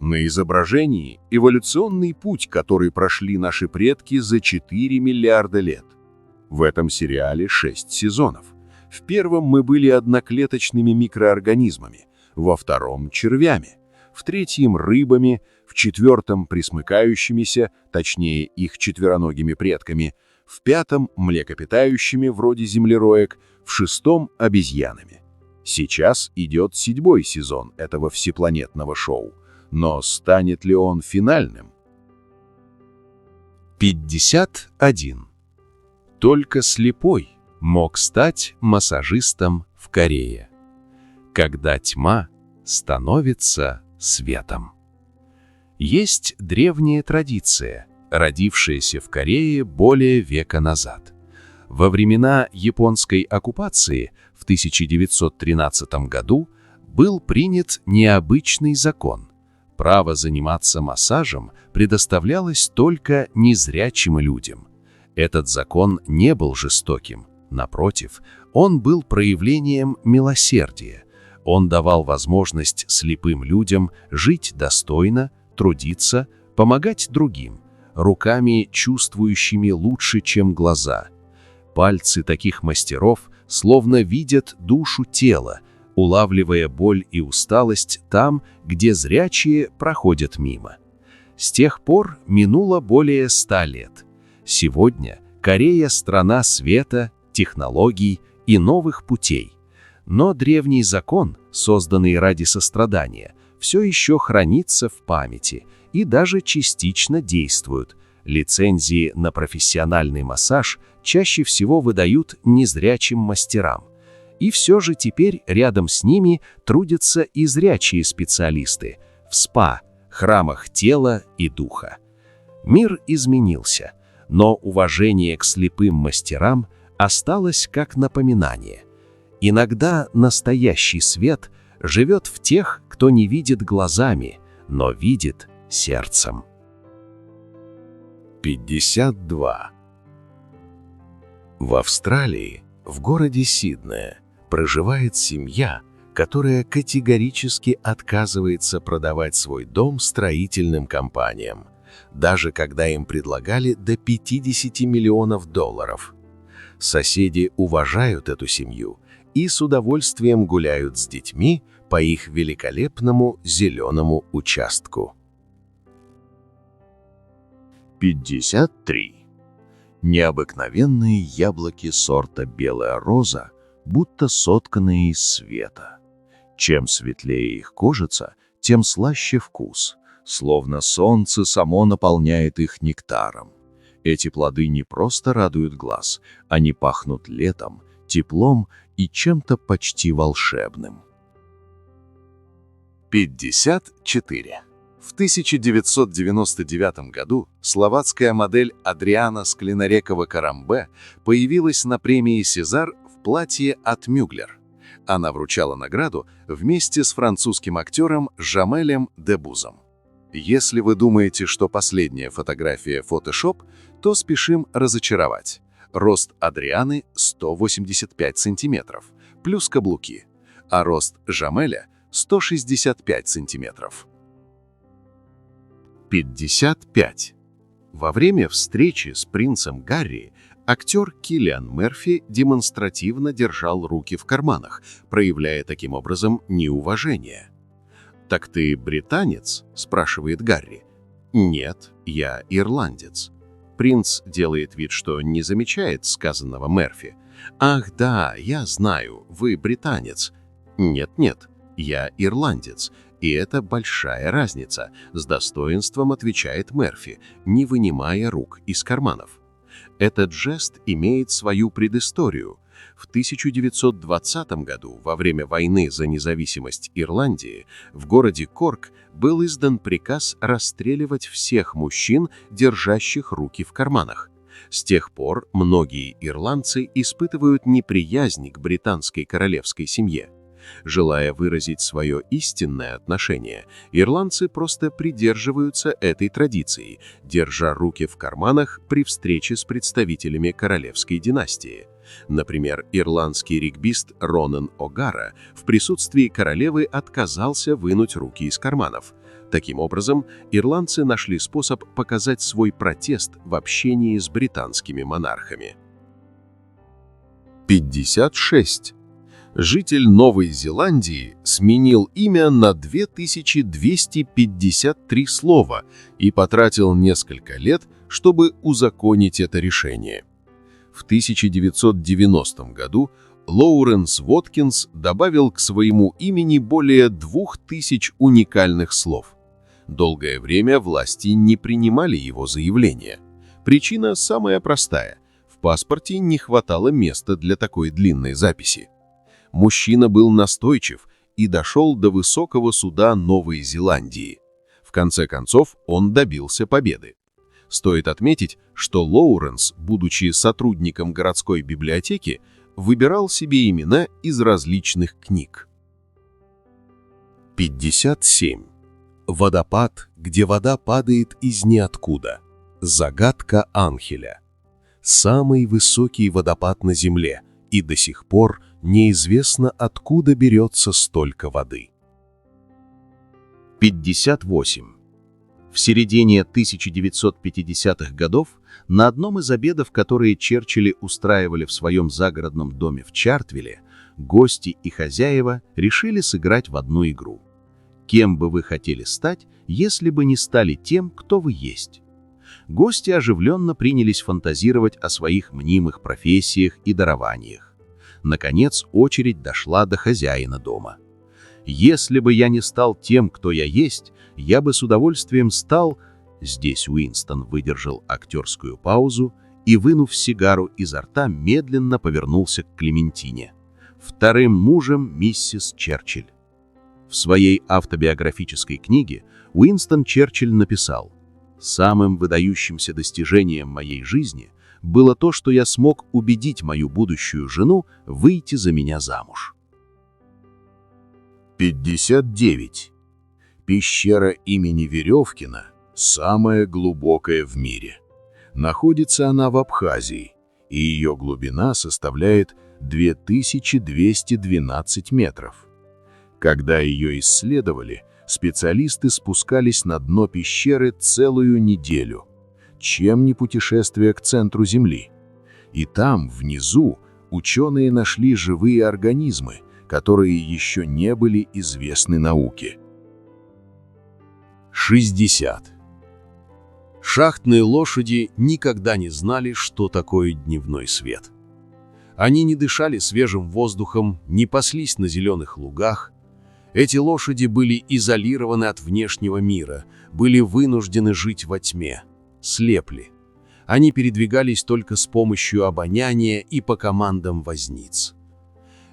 На изображении эволюционный путь, который прошли наши предки за 4 миллиарда лет. В этом сериале 6 сезонов. В первом мы были одноклеточными микроорганизмами, во втором – червями, в третьем – рыбами, в четвертом – пресмыкающимися, точнее их четвероногими предками, в пятом – млекопитающими, вроде землероек, в шестом – обезьянами. Сейчас идет 7-й сезон этого всепланетного шоу. Но станет ли он финальным? 51. Только слепой мог стать массажистом в Корее. Когда тьма становится светом. Есть древняя традиция, родившаяся в Корее более века назад. Во времена японской оккупации в 1913 году был принят необычный закон. Право заниматься массажем предоставлялось только незрячим людям. Этот закон не был жестоким. Напротив, он был проявлением милосердия. Он давал возможность слепым людям жить достойно, трудиться, помогать другим, руками, чувствующими лучше, чем глаза. Пальцы таких мастеров словно видят душу тела, улавливая боль и усталость там, где зрячие проходят мимо. С тех пор минуло более 100 лет. Сегодня Корея – страна света, технологий и новых путей. Но древний закон, созданный ради сострадания, все еще хранится в памяти и даже частично действует. Лицензии на профессиональный массаж чаще всего выдают незрячим мастерам. И все же теперь рядом с ними трудятся и зрячие специалисты в спа, храмах тела и духа. Мир изменился, но уважение к слепым мастерам осталось как напоминание. Иногда настоящий свет живет в тех, кто не видит глазами, но видит сердцем. 52. В Австралии, в городе Сиднее, проживает семья, которая категорически отказывается продавать свой дом строительным компаниям, даже когда им предлагали до $50 миллионов. Соседи уважают эту семью и с удовольствием гуляют с детьми по их великолепному зеленому участку. 53. Необыкновенные яблоки сорта «Белая роза», будто сотканные из света. Чем светлее их кожица, тем слаще вкус, словно солнце само наполняет их нектаром. Эти плоды не просто радуют глаз, они пахнут летом, теплом и чем-то почти волшебным. 54. В 1999 году словацкая модель Адриана Склинарекова-Карамбе появилась на премии «Сезар» в платье от Мюглер. Она вручала награду вместе с французским актером Жамелем Дебузом. Если вы думаете, что последняя фотография Photoshop, то спешим разочаровать. Рост Адрианы 185 сантиметров, плюс каблуки, а рост Жамеля 165 сантиметров. 55. Во время встречи с принцем Гарри актер Киллиан Мерфи демонстративно держал руки в карманах, проявляя таким образом неуважение. «Так ты британец?» – спрашивает Гарри. «Нет, я ирландец». Принц делает вид, что не замечает сказанного Мерфи. «Ах да, я знаю, вы британец». «Нет-нет, я ирландец, и это большая разница», – с достоинством отвечает Мерфи, не вынимая рук из карманов. Этот жест имеет свою предысторию. В 1920 году, во время войны за независимость Ирландии, в городе Корк был издан приказ расстреливать всех мужчин, держащих руки в карманах. С тех пор многие ирландцы испытывают неприязнь к британской королевской семье. Желая выразить свое истинное отношение, ирландцы просто придерживаются этой традиции, держа руки в карманах при встрече с представителями королевской династии. Например, ирландский регбист Ронан О'Гара в присутствии королевы отказался вынуть руки из карманов. Таким образом, ирландцы нашли способ показать свой протест в общении с британскими монархами. 56. Житель Новой Зеландии сменил имя на 2253 слова и потратил несколько лет, чтобы узаконить это решение. В 1990 году Лоуренс Воткинс добавил к своему имени более 2000 уникальных слов. Долгое время власти не принимали его заявления. Причина самая простая – в паспорте не хватало места для такой длинной записи. Мужчина был настойчив и дошел до высокого суда Новой Зеландии. В конце концов, он добился победы. Стоит отметить, что Лоуренс, будучи сотрудником городской библиотеки, выбирал себе имена из различных книг. 57. Водопад, где вода падает из ниоткуда. Загадка Анхеля. Самый высокий водопад на Земле, и до сих пор неизвестно, откуда берется столько воды. 58. В середине 1950-х годов на одном из обедов, которые Черчилли устраивали в своем загородном доме в Чартвилле, гости и хозяева решили сыграть в одну игру. Кем бы вы хотели стать, если бы не стали тем, кто вы есть? Гости оживленно принялись фантазировать о своих мнимых профессиях и дарованиях. наконец очередь дошла до хозяина дома. «Если бы я не стал тем, кто я есть, я бы с удовольствием стал...» Здесь Уинстон выдержал актерскую паузу и, вынув сигару изо рта, медленно повернулся к Клементине. «Вторым мужем миссис Черчилль». В своей автобиографической книге Уинстон Черчилль написал: «Самым выдающимся достижением моей жизни было то, что я смог убедить мою будущую жену выйти за меня замуж». 59. Пещера имени Веревкина самая глубокая в мире. Находится она в Абхазии, и ее глубина составляет 2212 метров. Когда ее исследовали, специалисты спускались на дно пещеры целую неделю, чем не путешествие к центру Земли. И там, внизу, ученые нашли живые организмы, которые еще не были известны науке. 60. Шахтные лошади никогда не знали, что такое дневной свет. Они не дышали свежим воздухом, не паслись на зеленых лугах. Эти лошади были изолированы от внешнего мира, были вынуждены жить во тьме, слепли. Они передвигались только с помощью обоняния и по командам возниц.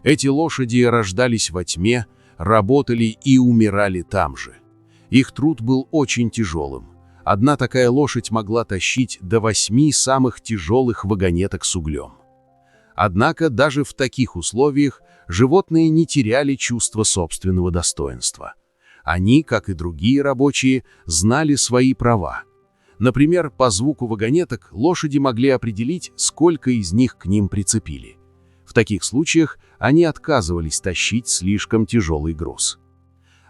Эти лошади рождались во тьме, работали и умирали там же. Их труд был очень тяжелым. Одна такая лошадь могла тащить до 8 самых тяжелых вагонеток с углем. Однако даже в таких условиях животные не теряли чувство собственного достоинства. Они, как и другие рабочие, знали свои права. Например, по звуку вагонеток лошади могли определить, сколько из них к ним прицепили. В таких случаях они отказывались тащить слишком тяжелый груз.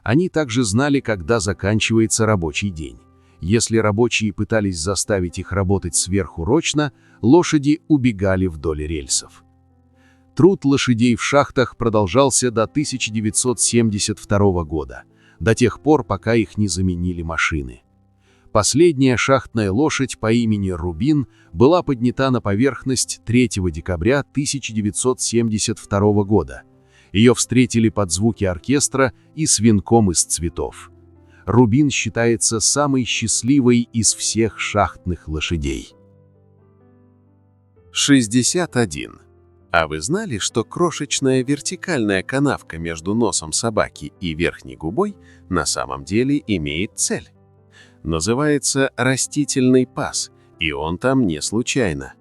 Они также знали, когда заканчивается рабочий день. Если рабочие пытались заставить их работать сверхурочно, лошади убегали вдоль рельсов. Труд лошадей в шахтах продолжался до 1972 года, до тех пор, пока их не заменили машины. Последняя шахтная лошадь по имени Рубин была поднята на поверхность 3 декабря 1972 года. Ее встретили под звуки оркестра и с венком из цветов. Рубин считается самой счастливой из всех шахтных лошадей. 61. А вы знали, что крошечная вертикальная канавка между носом собаки и верхней губой на самом деле имеет цель? Называется растительный паз, и он там не случайно.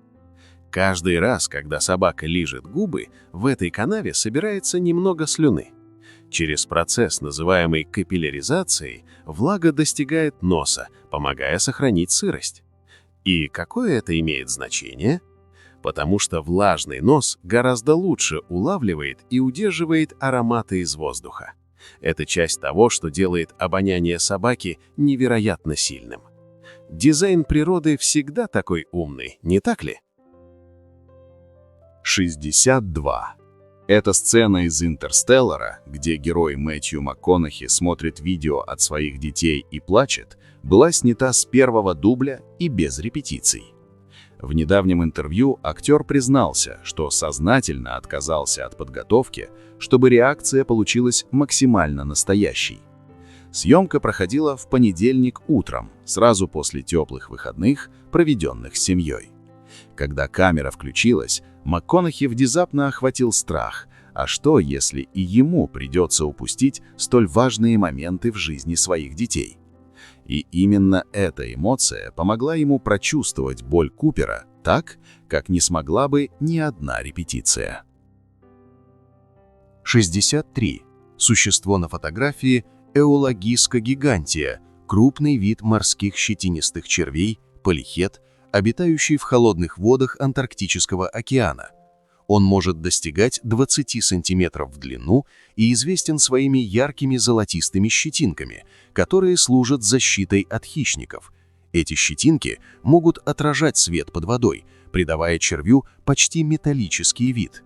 Каждый раз, когда собака лижет губы, в этой канаве собирается немного слюны. Через процесс, называемый капилляризацией, влага достигает носа, помогая сохранить сырость. И какое это имеет значение? Потому что влажный нос гораздо лучше улавливает и удерживает ароматы из воздуха. Это часть того, что делает обоняние собаки невероятно сильным. Дизайн природы всегда такой умный, не так ли? 62. Эта сцена из «Интерстеллара», где герой Мэтью МакКонахи смотрит видео от своих детей и плачет, была снята с первого дубля и без репетиций. В недавнем интервью актер признался, что сознательно отказался от подготовки, чтобы реакция получилась максимально настоящей. Съемка проходила в понедельник утром, сразу после теплых выходных, проведенных с семьей. Когда камера включилась, МакКонахи внезапно охватил страх. А что, если и ему придется упустить столь важные моменты в жизни своих детей? И именно эта эмоция помогла ему прочувствовать боль Купера так, как не смогла бы ни одна репетиция. 63. Существо на фотографии – Эологиска гигантия, крупный вид морских щетинистых червей, полихет, обитающий в холодных водах Антарктического океана. Он может достигать 20 сантиметров в длину и известен своими яркими золотистыми щетинками, которые служат защитой от хищников. Эти щетинки могут отражать свет под водой, придавая червю почти металлический вид.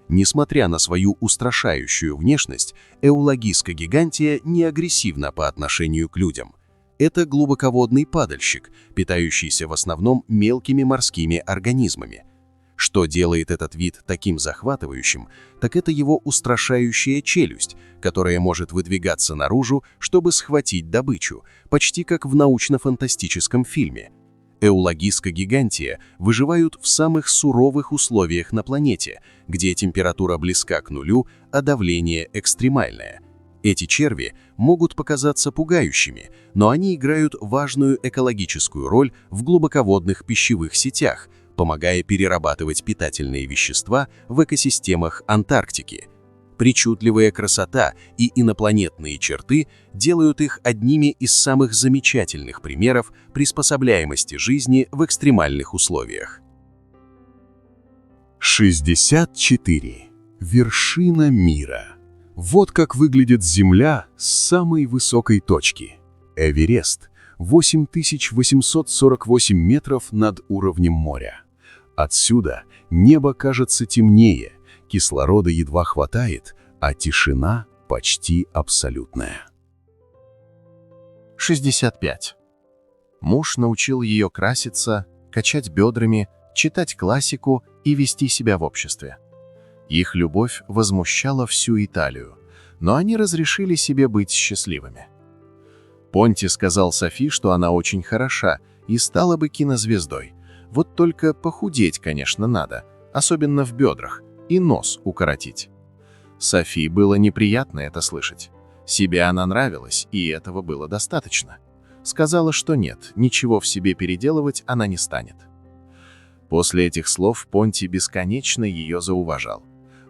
Несмотря на свою устрашающую внешность, Эологиска гигантия не агрессивна по отношению к людям. Это глубоководный падальщик, питающийся в основном мелкими морскими организмами. Что делает этот вид таким захватывающим, так это его устрашающая челюсть, которая может выдвигаться наружу, чтобы схватить добычу, почти как в научно-фантастическом фильме. Эулагиска гигантия выживают в самых суровых условиях на планете, где температура близка к нулю, а давление экстремальное. Эти черви могут показаться пугающими, но они играют важную экологическую роль в глубоководных пищевых сетях, помогая перерабатывать питательные вещества в экосистемах Антарктики. Причудливая красота и инопланетные черты делают их одними из самых замечательных примеров приспособляемости жизни в экстремальных условиях. 64. Вершина мира. Вот как выглядит Земля с самой высокой точки. Эверест – 8848 метров над уровнем моря. Отсюда небо кажется темнее, кислорода едва хватает, а тишина почти абсолютная. 65. Муж научил ее краситься, качать бедрами, читать классику и вести себя в обществе. Их любовь возмущала всю Италию, но они разрешили себе быть счастливыми. Понти сказал Софи, что она очень хороша и стала бы кинозвездой. Вот только похудеть, конечно, надо, особенно в бедрах, и нос укоротить. Софи было неприятно это слышать. Себе она нравилась, и этого было достаточно. Сказала, что нет, ничего в себе переделывать она не станет. После этих слов Понти бесконечно ее зауважал.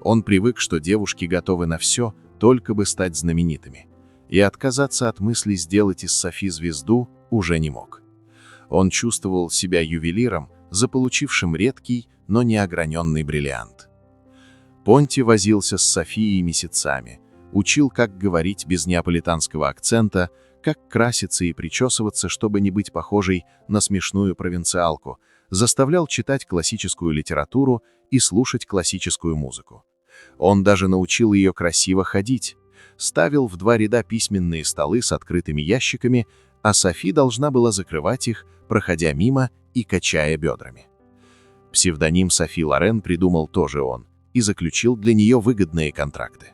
Он привык, что девушки готовы на все, только бы стать знаменитыми. И отказаться от мысли сделать из Софи звезду уже не мог. Он чувствовал себя ювелиром, заполучившим редкий, но неограненный бриллиант. Понти возился с Софией месяцами, учил, как говорить без неаполитанского акцента, как краситься и причесываться, чтобы не быть похожей на смешную провинциалку, заставлял читать классическую литературу и слушать классическую музыку. Он даже научил ее красиво ходить, ставил в 2 ряда письменные столы с открытыми ящиками, а Софи должна была закрывать их, проходя мимо и качая бедрами. Псевдоним Софи Лорен придумал тоже он и заключил для нее выгодные контракты.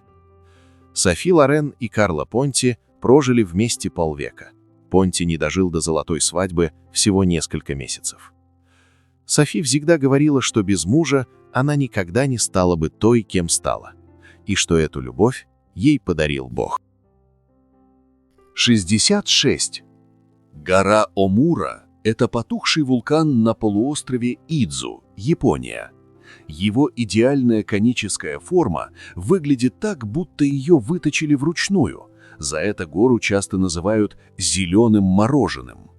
Софи Лорен и Карло Понти прожили вместе полвека. Понти не дожил до золотой свадьбы всего несколько месяцев. Софи всегда говорила, что без мужа она никогда не стала бы той, кем стала, и что эту любовь ей подарил Бог. 66. Гора Омура – это потухший вулкан на полуострове Идзу, Япония. Его идеальная коническая форма выглядит так, будто ее выточили вручную. За это гору часто называют «зеленым мороженым».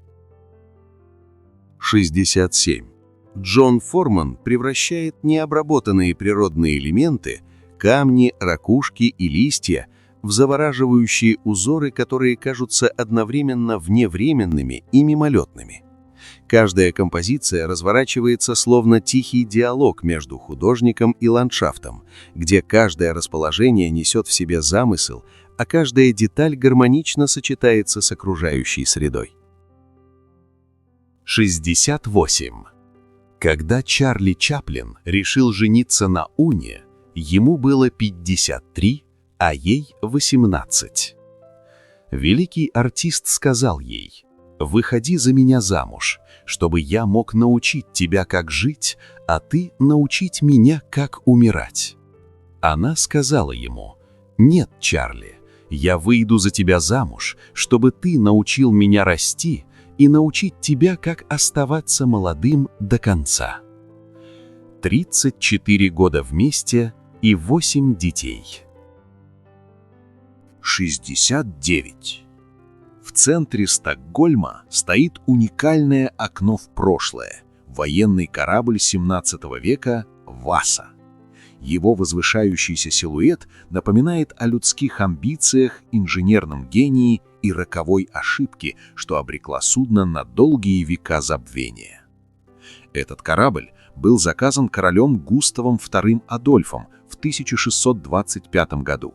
67. Джон Форман превращает необработанные природные элементы, камни, ракушки и листья, в завораживающие узоры, которые кажутся одновременно вневременными и мимолетными. Каждая композиция разворачивается словно тихий диалог между художником и ландшафтом, где каждое расположение несет в себе замысел, а каждая деталь гармонично сочетается с окружающей средой. 68. Когда Чарли Чаплин решил жениться на Уне, ему было 53, а ей 18. Великий артист сказал ей: «Выходи за меня замуж, чтобы я мог научить тебя, как жить, а ты научить меня, как умирать». Она сказала ему: «Нет, Чарли, я выйду за тебя замуж, чтобы ты научил меня расти и научить тебя, как оставаться молодым до конца». 34 года вместе и 8 детей. 69. В центре Стокгольма стоит уникальное окно в прошлое – военный корабль 17 века «Васа». Его возвышающийся силуэт напоминает о людских амбициях, инженерном гении и роковой ошибке, что обрекла судно на долгие века забвения. Этот корабль был заказан королем Густавом II Адольфом в 1625 году.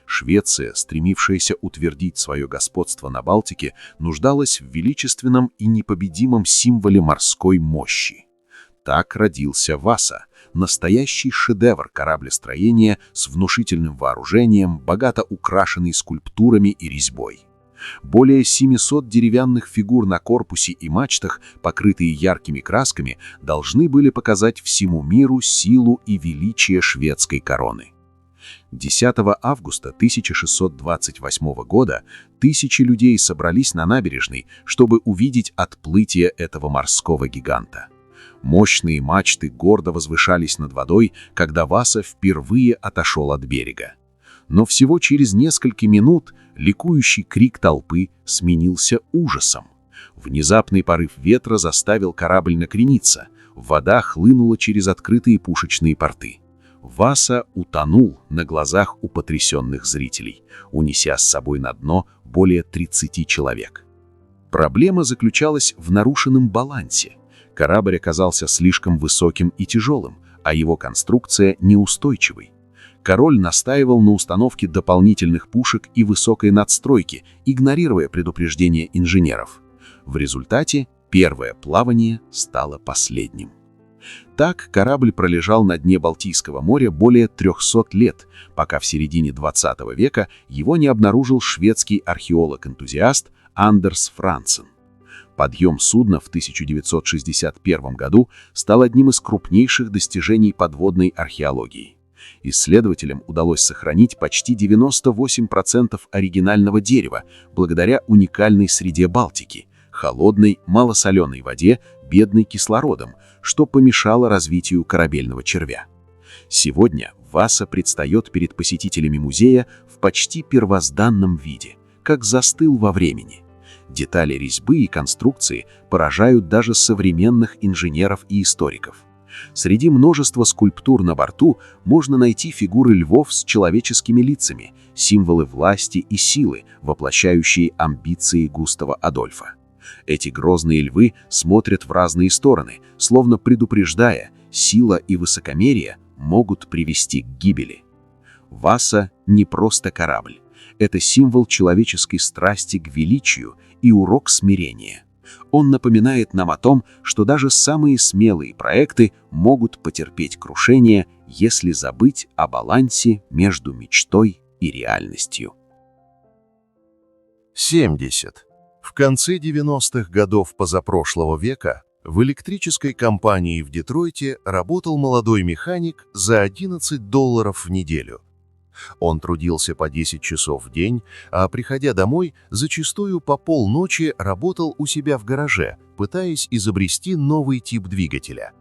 Швеция, стремившаяся утвердить свое господство на Балтике, нуждалась в величественном и непобедимом символе морской мощи. Так родился Васа, Настоящий шедевр кораблестроения с внушительным вооружением, богато украшенный скульптурами и резьбой. Более 700 деревянных фигур на корпусе и мачтах, покрытые яркими красками, должны были показать всему миру силу и величие шведской короны. 10 августа 1628 года тысячи людей собрались на набережной, чтобы увидеть отплытие этого морского гиганта. Мощные мачты гордо возвышались над водой, когда Васа впервые отошел от берега. Но всего через несколько минут ликующий крик толпы сменился ужасом. Внезапный порыв ветра заставил корабль накрениться, вода хлынула через открытые пушечные порты. Васа утонул на глазах у потрясенных зрителей, унеся с собой на дно более 30 человек. Проблема заключалась в нарушенном балансе. Корабль оказался слишком высоким и тяжелым, а его конструкция неустойчивой. Король настаивал на установке дополнительных пушек и высокой надстройки, игнорируя предупреждения инженеров. В результате первое плавание стало последним. Так корабль пролежал на дне Балтийского моря более 300 лет, пока в середине 20 века его не обнаружил шведский археолог-энтузиаст Андерс Франсен. Подъем судна в 1961 году стал одним из крупнейших достижений подводной археологии. Исследователям удалось сохранить почти 98% оригинального дерева благодаря уникальной среде Балтики – холодной, малосоленой воде, бедной кислородом, что помешало развитию корабельного червя. Сегодня Васа предстает перед посетителями музея в почти первозданном виде, как застыл во времени. Детали резьбы и конструкции поражают даже современных инженеров и историков. Среди множества скульптур на борту можно найти фигуры львов с человеческими лицами, символы власти и силы, воплощающие амбиции Густава Адольфа. Эти грозные львы смотрят в разные стороны, словно предупреждая, сила и высокомерие могут привести к гибели. Васа не просто корабль. Это символ человеческой страсти к величию и урок смирения. Он напоминает нам о том, что даже самые смелые проекты могут потерпеть крушение, если забыть о балансе между мечтой и реальностью. 70. В конце 90-х годов позапрошлого века в электрической компании в Детройте работал молодой механик за $11 в неделю. Он трудился по 10 часов в день, а приходя домой, зачастую по полночи работал у себя в гараже, пытаясь изобрести новый тип двигателя.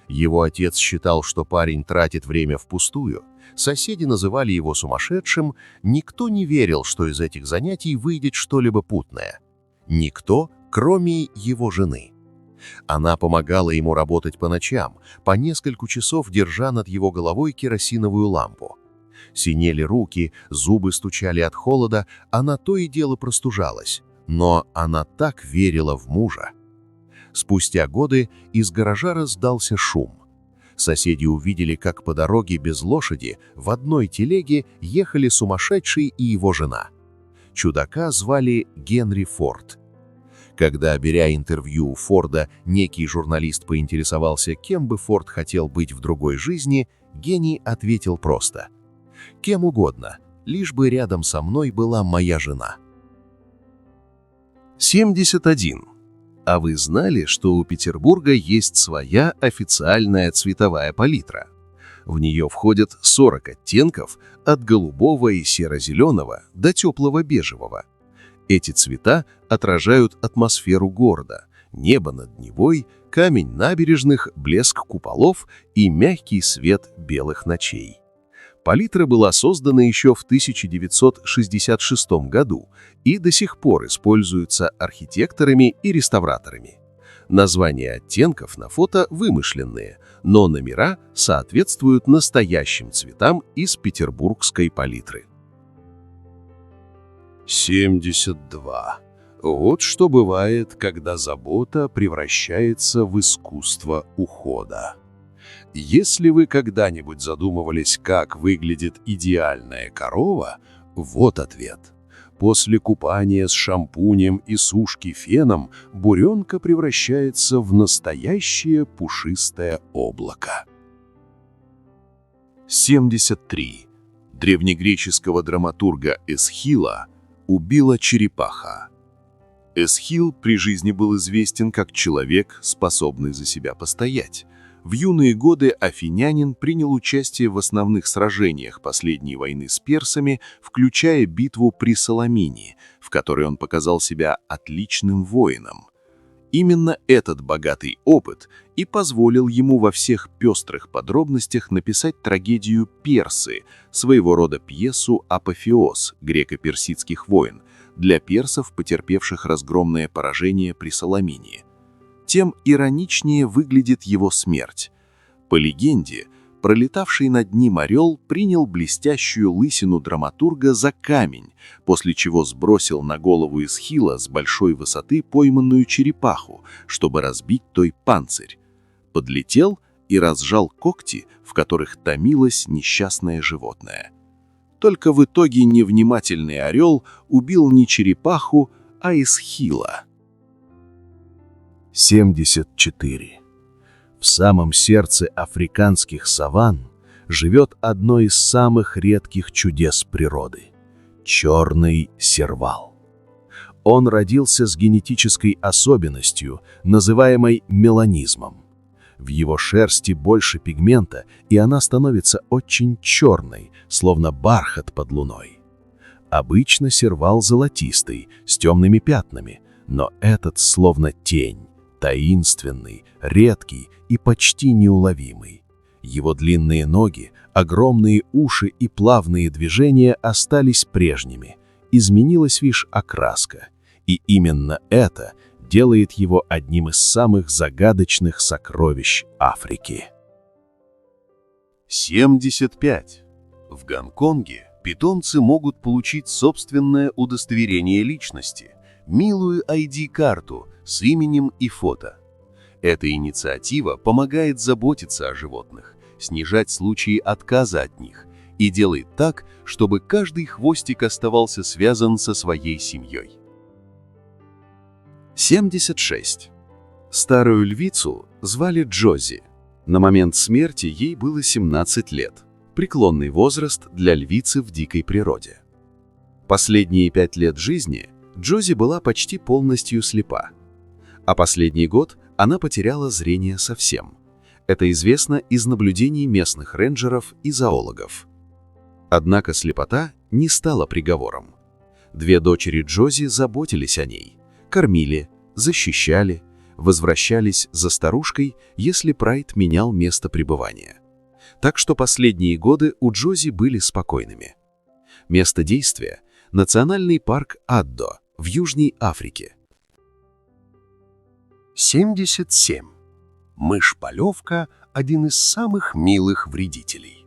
Его отец считал, что парень тратит время впустую, соседи называли его сумасшедшим, никто не верил, что из этих занятий выйдет что-либо путное. Никто, кроме его жены. Она помогала ему работать по ночам, по несколько часов держа над его головой керосиновую лампу. Синели руки, зубы стучали от холода, она то и дело простужалась. Но она так верила в мужа. Спустя годы из гаража раздался шум. Соседи увидели, как по дороге без лошади в одной телеге ехали сумасшедший и его жена. Чудака звали Генри Форд. Когда, беря интервью у Форда, некий журналист поинтересовался, кем бы Форд хотел быть в другой жизни, гений ответил просто: «Кем угодно, лишь бы рядом со мной была моя жена». 71. А вы знали, что у Петербурга есть своя официальная цветовая палитра? В нее входят 40 оттенков от голубого и серо-зеленого до теплого бежевого. Эти цвета отражают атмосферу города, небо над Невой, камень набережных, блеск куполов и мягкий свет белых ночей. Палитра была создана еще в 1966 году и до сих пор используется архитекторами и реставраторами. Названия оттенков на фото вымышленные, но номера соответствуют настоящим цветам из петербургской палитры. 72. Вот что бывает, когда забота превращается в искусство ухода. Если вы когда-нибудь задумывались, как выглядит идеальная корова, вот ответ. После купания с шампунем и сушки феном буренка превращается в настоящее пушистое облако. 73. Древнегреческого драматурга Эсхила убила черепаха. Эсхил при жизни был известен как человек, способный за себя постоять. В юные годы афинянин принял участие в основных сражениях последней войны с персами, включая битву при Саламине, в которой он показал себя отличным воином. Именно этот богатый опыт и позволил ему во всех пестрых подробностях написать трагедию «Персы», своего рода пьесу «Апофеоз» греко-персидских войн, для персов, потерпевших разгромное поражение при Саламине. Тем ироничнее выглядит его смерть. По легенде, пролетавший над ним орел принял блестящую лысину драматурга за камень, после чего сбросил на голову Эсхила с большой высоты пойманную черепаху, чтобы разбить той панцирь. Подлетел и разжал когти, в которых томилось несчастное животное. Только в итоге невнимательный орел убил не черепаху, а Эсхила. 74. В самом сердце африканских саванн живет одно из самых редких чудес природы – черный сервал. Он родился с генетической особенностью, называемой меланизмом. В его шерсти больше пигмента, и она становится очень черной, словно бархат под луной. Обычно сервал золотистый, с темными пятнами, но этот словно тень, таинственный, редкий и почти неуловимый. Его длинные ноги, огромные уши и плавные движения остались прежними, изменилась лишь окраска, и именно это делает его одним из самых загадочных сокровищ Африки. 75. В Гонконге питомцы могут получить собственное удостоверение личности, милую ID-карту с именем и фото. Эта инициатива помогает заботиться о животных, снижать случаи отказа от них и делает так, чтобы каждый хвостик оставался связан со своей семьей. 76. Старую львицу звали Джози. На момент смерти ей было 17 лет. Преклонный возраст для львицы в дикой природе. Последние 5 лет жизни Джози была почти полностью слепа. А последний год она потеряла зрение совсем. Это известно из наблюдений местных рейнджеров и зоологов. Однако слепота не стала приговором. 2 дочери Джози заботились о ней, кормили, защищали, возвращались за старушкой, если Прайд менял место пребывания. Так что последние годы у Джози были спокойными. Место действия – национальный парк Аддо в Южной Африке. 77. Мышь-полевка – один из самых милых вредителей.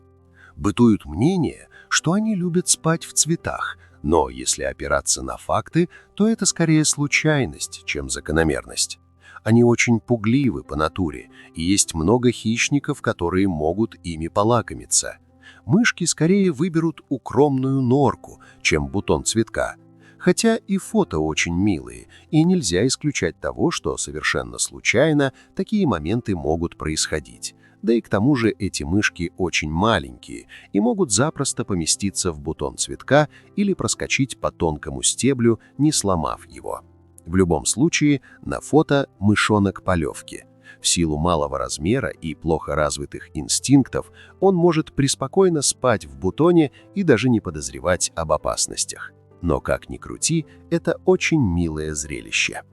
Бытует мнение, что они любят спать в цветах, но если опираться на факты, то это скорее случайность, чем закономерность. Они очень пугливы по натуре, и есть много хищников, которые могут ими полакомиться. Мышки скорее выберут укромную норку, чем бутон цветка. Хотя и фото очень милые, и нельзя исключать того, что совершенно случайно такие моменты могут происходить. Да и к тому же эти мышки очень маленькие и могут запросто поместиться в бутон цветка или проскочить по тонкому стеблю, не сломав его. В любом случае, на фото мышонок полевки. В силу малого размера и плохо развитых инстинктов он может преспокойно спать в бутоне и даже не подозревать об опасностях. Но, как ни крути, это очень милое зрелище.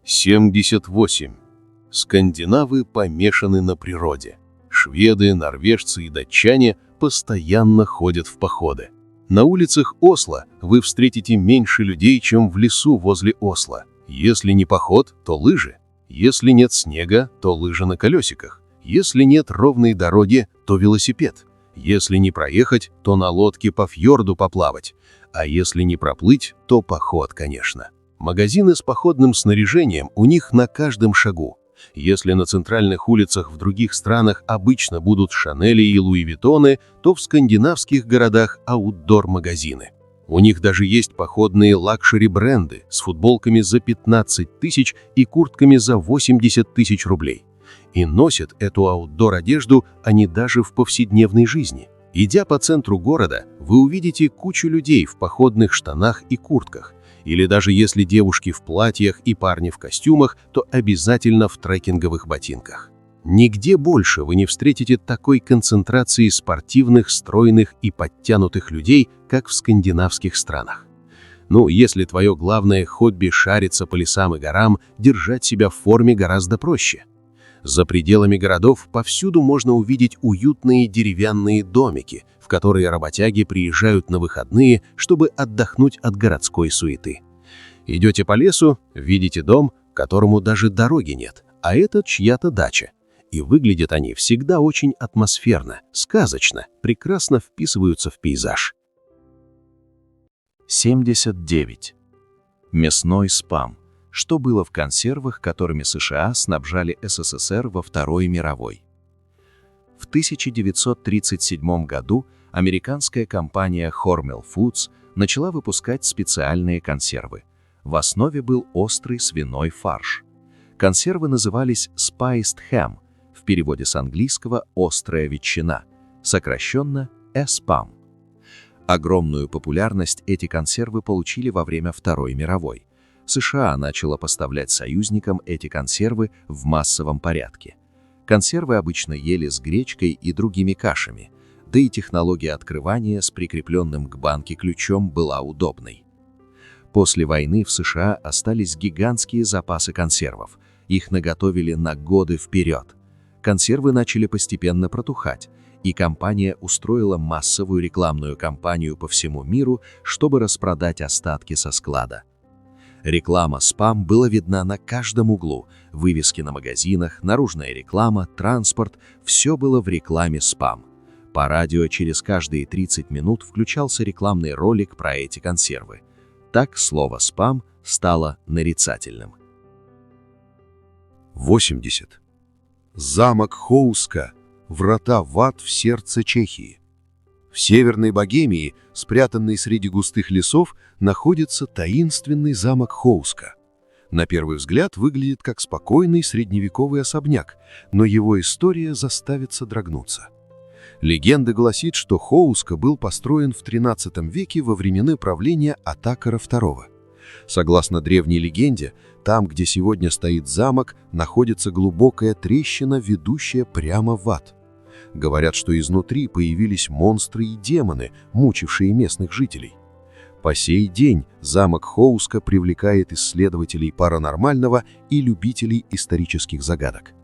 78. Скандинавы помешаны на природе. Шведы, норвежцы и датчане постоянно ходят в походы. На улицах Осло вы встретите меньше людей, чем в лесу возле Осло. Если не поход, то лыжи. Если нет снега, то лыжи на колесиках. Если нет ровной дороги, то велосипед. Если не проехать, то на лодке по фьорду поплавать. А если не проплыть, то поход, конечно. Магазины с походным снаряжением у них на каждом шагу. Если на центральных улицах в других странах обычно будут Шанели и Луи Виттоны, то в скандинавских городах аутдор-магазины. У них даже есть походные лакшери-бренды с футболками за 15 тысяч и куртками за 80 тысяч рублей. И носят эту аутдор-одежду они даже в повседневной жизни. Идя по центру города, вы увидите кучу людей в походных штанах и куртках. Или даже если девушки в платьях и парни в костюмах, то обязательно в трекинговых ботинках. Нигде больше вы не встретите такой концентрации спортивных, стройных и подтянутых людей, как в скандинавских странах. Ну, если твое главное хобби шариться по лесам и горам, держать себя в форме гораздо проще. За пределами городов повсюду можно увидеть уютные деревянные домики, в которые работяги приезжают на выходные, чтобы отдохнуть от городской суеты. Идете по лесу, видите дом, которому даже дороги нет, а это чья-то дача. И выглядят они всегда очень атмосферно, сказочно, прекрасно вписываются в пейзаж. 79. Мясной спам. Что было в консервах, которыми США снабжали СССР во Второй мировой? В 1937 году американская компания Hormel Foods начала выпускать специальные консервы. В основе был острый свиной фарш. Консервы назывались Spiced Ham, в переводе с английского «острая ветчина», сокращенно SPAM. Огромную популярность эти консервы получили во время Второй мировой. США начала поставлять союзникам эти консервы в массовом порядке. Консервы обычно ели с гречкой и другими кашами, да и технология открывания с прикрепленным к банке ключом была удобной. После войны в США остались гигантские запасы консервов. Их наготовили на годы вперед. Консервы начали постепенно протухать, и компания устроила массовую рекламную кампанию по всему миру, чтобы распродать остатки со склада. Реклама «Спам» была видна на каждом углу, вывески на магазинах, наружная реклама, транспорт – все было в рекламе «Спам». По радио через каждые 30 минут включался рекламный ролик про эти консервы. Так слово «спам» стало нарицательным. 80. Замок Хоуска. Врата в ад в сердце Чехии. В Северной Богемии, спрятанный среди густых лесов, находится таинственный замок Хоуска. На первый взгляд выглядит как спокойный средневековый особняк, но его история заставит содрогнуться. Легенда гласит, что Хоуска был построен в XIII веке во времена правления Отакара II. Согласно древней легенде, там, где сегодня стоит замок, находится глубокая трещина, ведущая прямо в ад. Говорят, что изнутри появились монстры и демоны, мучившие местных жителей. По сей день замок Хоуска привлекает исследователей паранормального и любителей исторических загадок.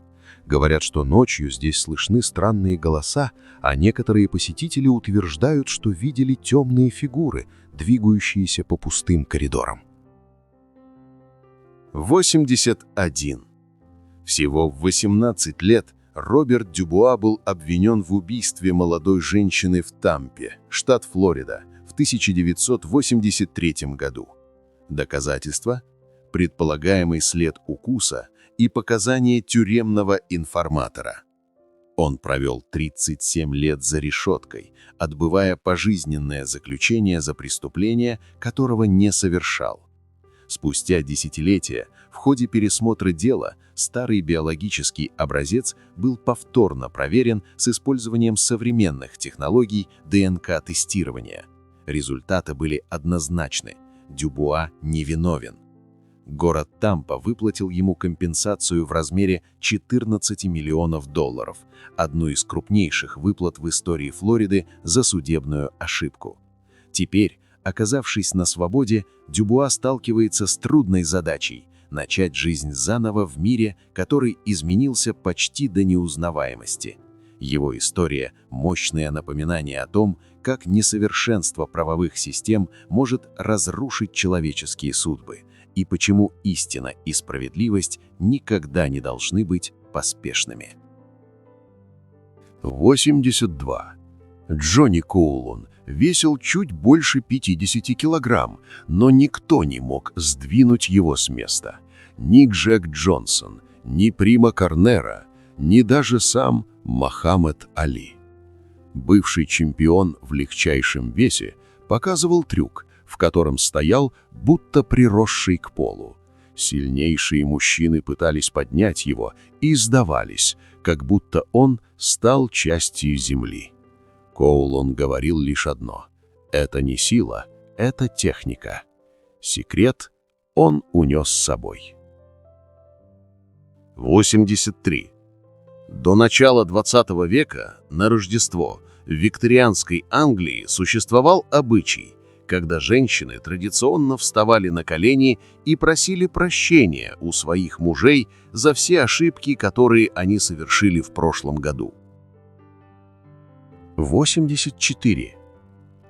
Говорят, что ночью здесь слышны странные голоса, а некоторые посетители утверждают, что видели темные фигуры, двигающиеся по пустым коридорам. 81. Всего в 18 лет Роберт Дюбуа был обвинен в убийстве молодой женщины в Тампе, штат Флорида, в 1983 году. Доказательства – предполагаемый след укуса и показания тюремного информатора. Он провел 37 лет за решеткой, отбывая пожизненное заключение за преступление, которого не совершал. Спустя десятилетия в ходе пересмотра дела старый биологический образец был повторно проверен с использованием современных технологий ДНК-тестирования. Результаты были однозначны – Дюбуа невиновен. Город Тампа выплатил ему компенсацию в размере $14 миллионов, одну из крупнейших выплат в истории Флориды за судебную ошибку. Теперь, оказавшись на свободе, Дюбуа сталкивается с трудной задачей – начать жизнь заново в мире, который изменился почти до неузнаваемости. Его история – мощное напоминание о том, как несовершенство правовых систем может разрушить человеческие судьбы, и почему истина и справедливость никогда не должны быть поспешными. 82. Джонни Коулон весил чуть больше 50 килограмм, но никто не мог сдвинуть его с места. Ни Джек Джонсон, ни Прима Карнера, ни даже сам Мохаммед Али. Бывший чемпион в легчайшем весе показывал трюк, в котором стоял, будто приросший к полу. Сильнейшие мужчины пытались поднять его и сдавались, как будто он стал частью земли. Коулон говорил лишь одно: это не сила, это техника. Секрет он унес с собой. 83. До начала 20 века на Рождество в викторианской Англии существовал обычай, когда женщины традиционно вставали на колени и просили прощения у своих мужей за все ошибки, которые они совершили в прошлом году. 84.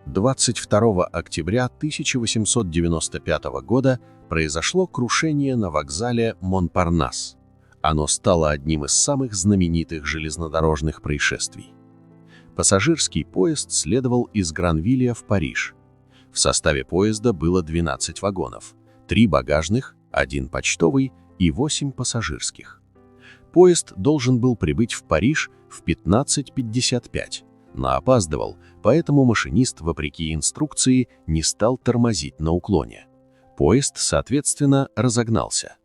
22 октября 1895 года произошло крушение на вокзале Монпарнас. Оно стало одним из самых знаменитых железнодорожных происшествий. Пассажирский поезд следовал из Гранвилля в Париж. В составе поезда было 12 вагонов, 3 багажных, 1 почтовый и 8 пассажирских. Поезд должен был прибыть в Париж в 15:55, но опаздывал, поэтому машинист, вопреки инструкции, не стал тормозить на уклоне. Поезд, соответственно, разогнался.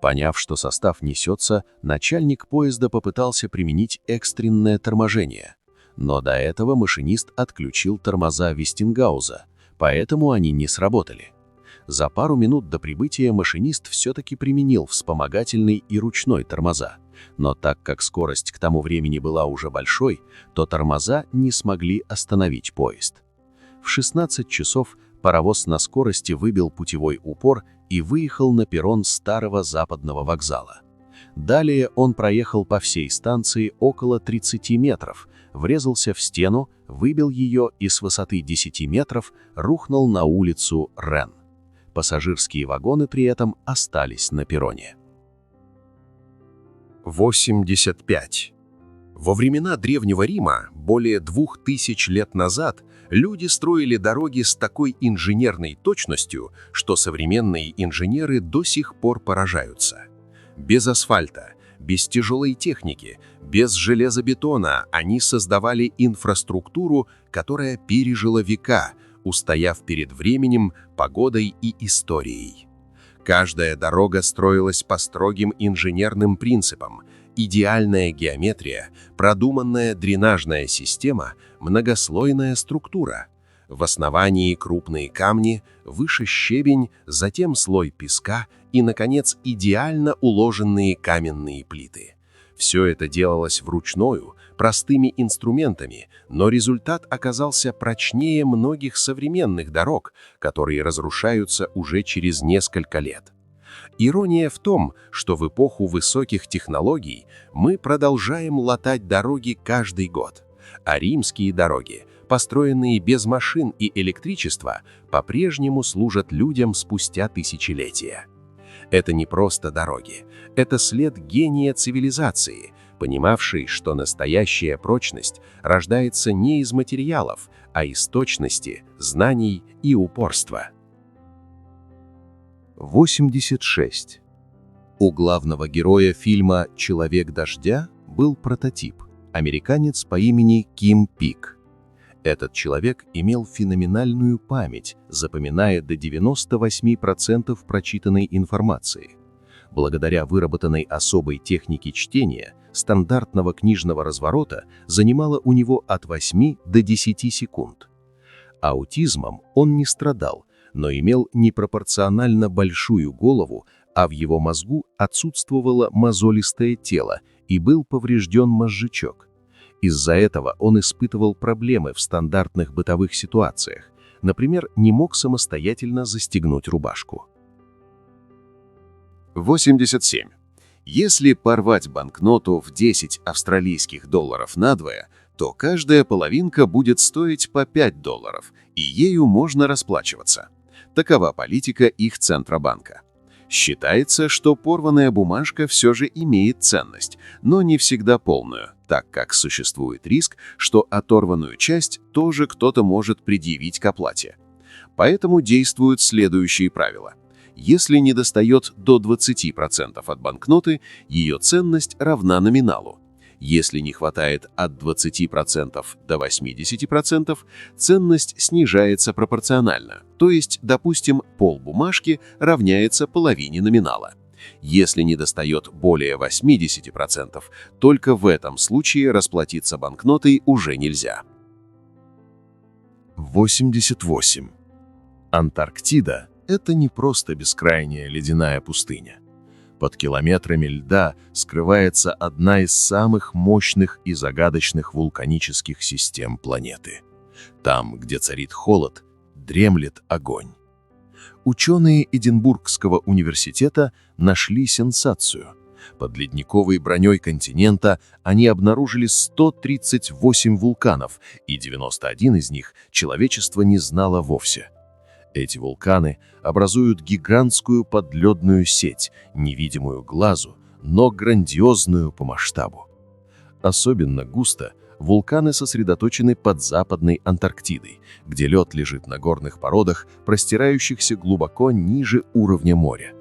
Поняв, что состав несется, начальник поезда попытался применить экстренное торможение. Но до этого машинист отключил тормоза Вестингауза, поэтому они не сработали. За пару минут до прибытия машинист все-таки применил вспомогательный и ручной тормоза. Но так как скорость к тому времени была уже большой, то тормоза не смогли остановить поезд. В 16 часов паровоз на скорости выбил путевой упор и выехал на перрон старого западного вокзала. Далее он проехал по всей станции около 30 метров, врезался в стену, выбил ее и с высоты 10 метров рухнул на улицу Рен. Пассажирские вагоны при этом остались на перроне. 85. Во времена Древнего Рима, более 2000 лет назад, люди строили дороги с такой инженерной точностью, что современные инженеры до сих пор поражаются. Без асфальта, без тяжелой техники, без железобетона они создавали инфраструктуру, которая пережила века, устояв перед временем, погодой и историей. Каждая дорога строилась по строгим инженерным принципам: идеальная геометрия, продуманная дренажная система, многослойная структура. В основании крупные камни, выше щебень, затем слой песка и, наконец, идеально уложенные каменные плиты. Все это делалось вручную, простыми инструментами, но результат оказался прочнее многих современных дорог, которые разрушаются уже через несколько лет. Ирония в том, что в эпоху высоких технологий мы продолжаем латать дороги каждый год, а римские дороги, построенные без машин и электричества, по-прежнему служат людям спустя тысячелетия. Это не просто дороги, это след гения цивилизации, понимавшей, что настоящая прочность рождается не из материалов, а из точности, знаний и упорства. 86. У главного героя фильма «Человек дождя» был прототип, американец по имени Ким Пик. Этот человек имел феноменальную память, запоминая до 98% прочитанной информации. Благодаря выработанной особой технике чтения, стандартного книжного разворота занимало у него от 8 до 10 секунд. Аутизмом он не страдал, но имел непропорционально большую голову, а в его мозгу отсутствовало мозолистое тело и был поврежден мозжечок. Из-за этого он испытывал проблемы в стандартных бытовых ситуациях, например, не мог самостоятельно застегнуть рубашку. 87. Если порвать банкноту в 10 австралийских долларов надвое, то каждая половинка будет стоить по $5, и ею можно расплачиваться. Такова политика их Центробанка. Считается, что порванная бумажка все же имеет ценность, но не всегда полную, так как существует риск, что оторванную часть тоже кто-то может предъявить к оплате. Поэтому действуют следующие правила. Если недостает до 20% от банкноты, ее ценность равна номиналу. Если не хватает от 20% до 80%, ценность снижается пропорционально, то есть, допустим, полбумажки равняется половине номинала. Если недостает более 80%, только в этом случае расплатиться банкнотой уже нельзя. 88. Антарктида – это не просто бескрайняя ледяная пустыня. Под километрами льда скрывается одна из самых мощных и загадочных вулканических систем планеты. Там, где царит холод, дремлет огонь. Ученые Эдинбургского университета нашли сенсацию. Под ледниковой броней континента они обнаружили 138 вулканов, и 91 из них человечество не знало вовсе. Эти вулканы образуют гигантскую подледную сеть, невидимую глазу, но грандиозную по масштабу. Особенно густо вулканы сосредоточены под Западной Антарктидой, где лед лежит на горных породах, простирающихся глубоко ниже уровня моря.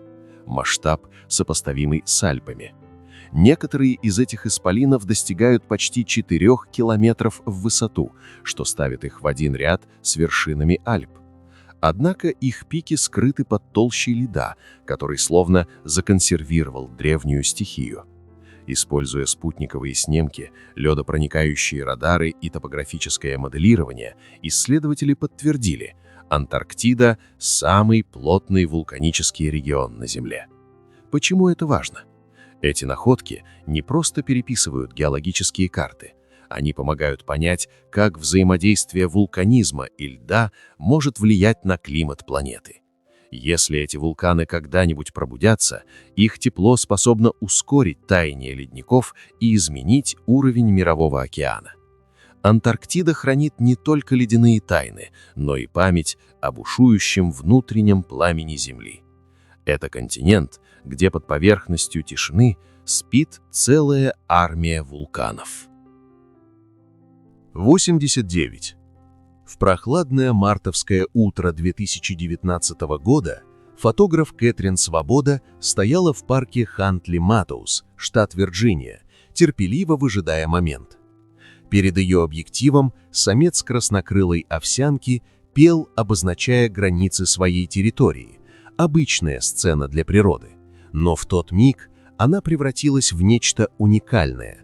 Масштаб сопоставимый с Альпами. Некоторые из этих исполинов достигают почти 4 километров в высоту, что ставит их в один ряд с вершинами Альп. Однако их пики скрыты под толщей льда, который словно законсервировал древнюю стихию. Используя спутниковые снимки, ледопроникающие радары и топографическое моделирование, исследователи подтвердили, Антарктида – самый плотный вулканический регион на Земле. Почему это важно? Эти находки не просто переписывают геологические карты. Они помогают понять, как взаимодействие вулканизма и льда может влиять на климат планеты. Если эти вулканы когда-нибудь пробудятся, их тепло способно ускорить таяние ледников и изменить уровень Мирового океана. Антарктида хранит не только ледяные тайны, но и память о бушующем внутреннем пламени Земли. Это континент, где под поверхностью тишины спит целая армия вулканов. 89. В прохладное мартовское утро 2019 года фотограф Кэтрин Свобода стояла в парке Хантли-Маттоус, штат Вирджиния, терпеливо выжидая момент. Перед ее объективом самец краснокрылой овсянки пел, обозначая границы своей территории. Обычная сцена для природы. Но в тот миг она превратилась в нечто уникальное.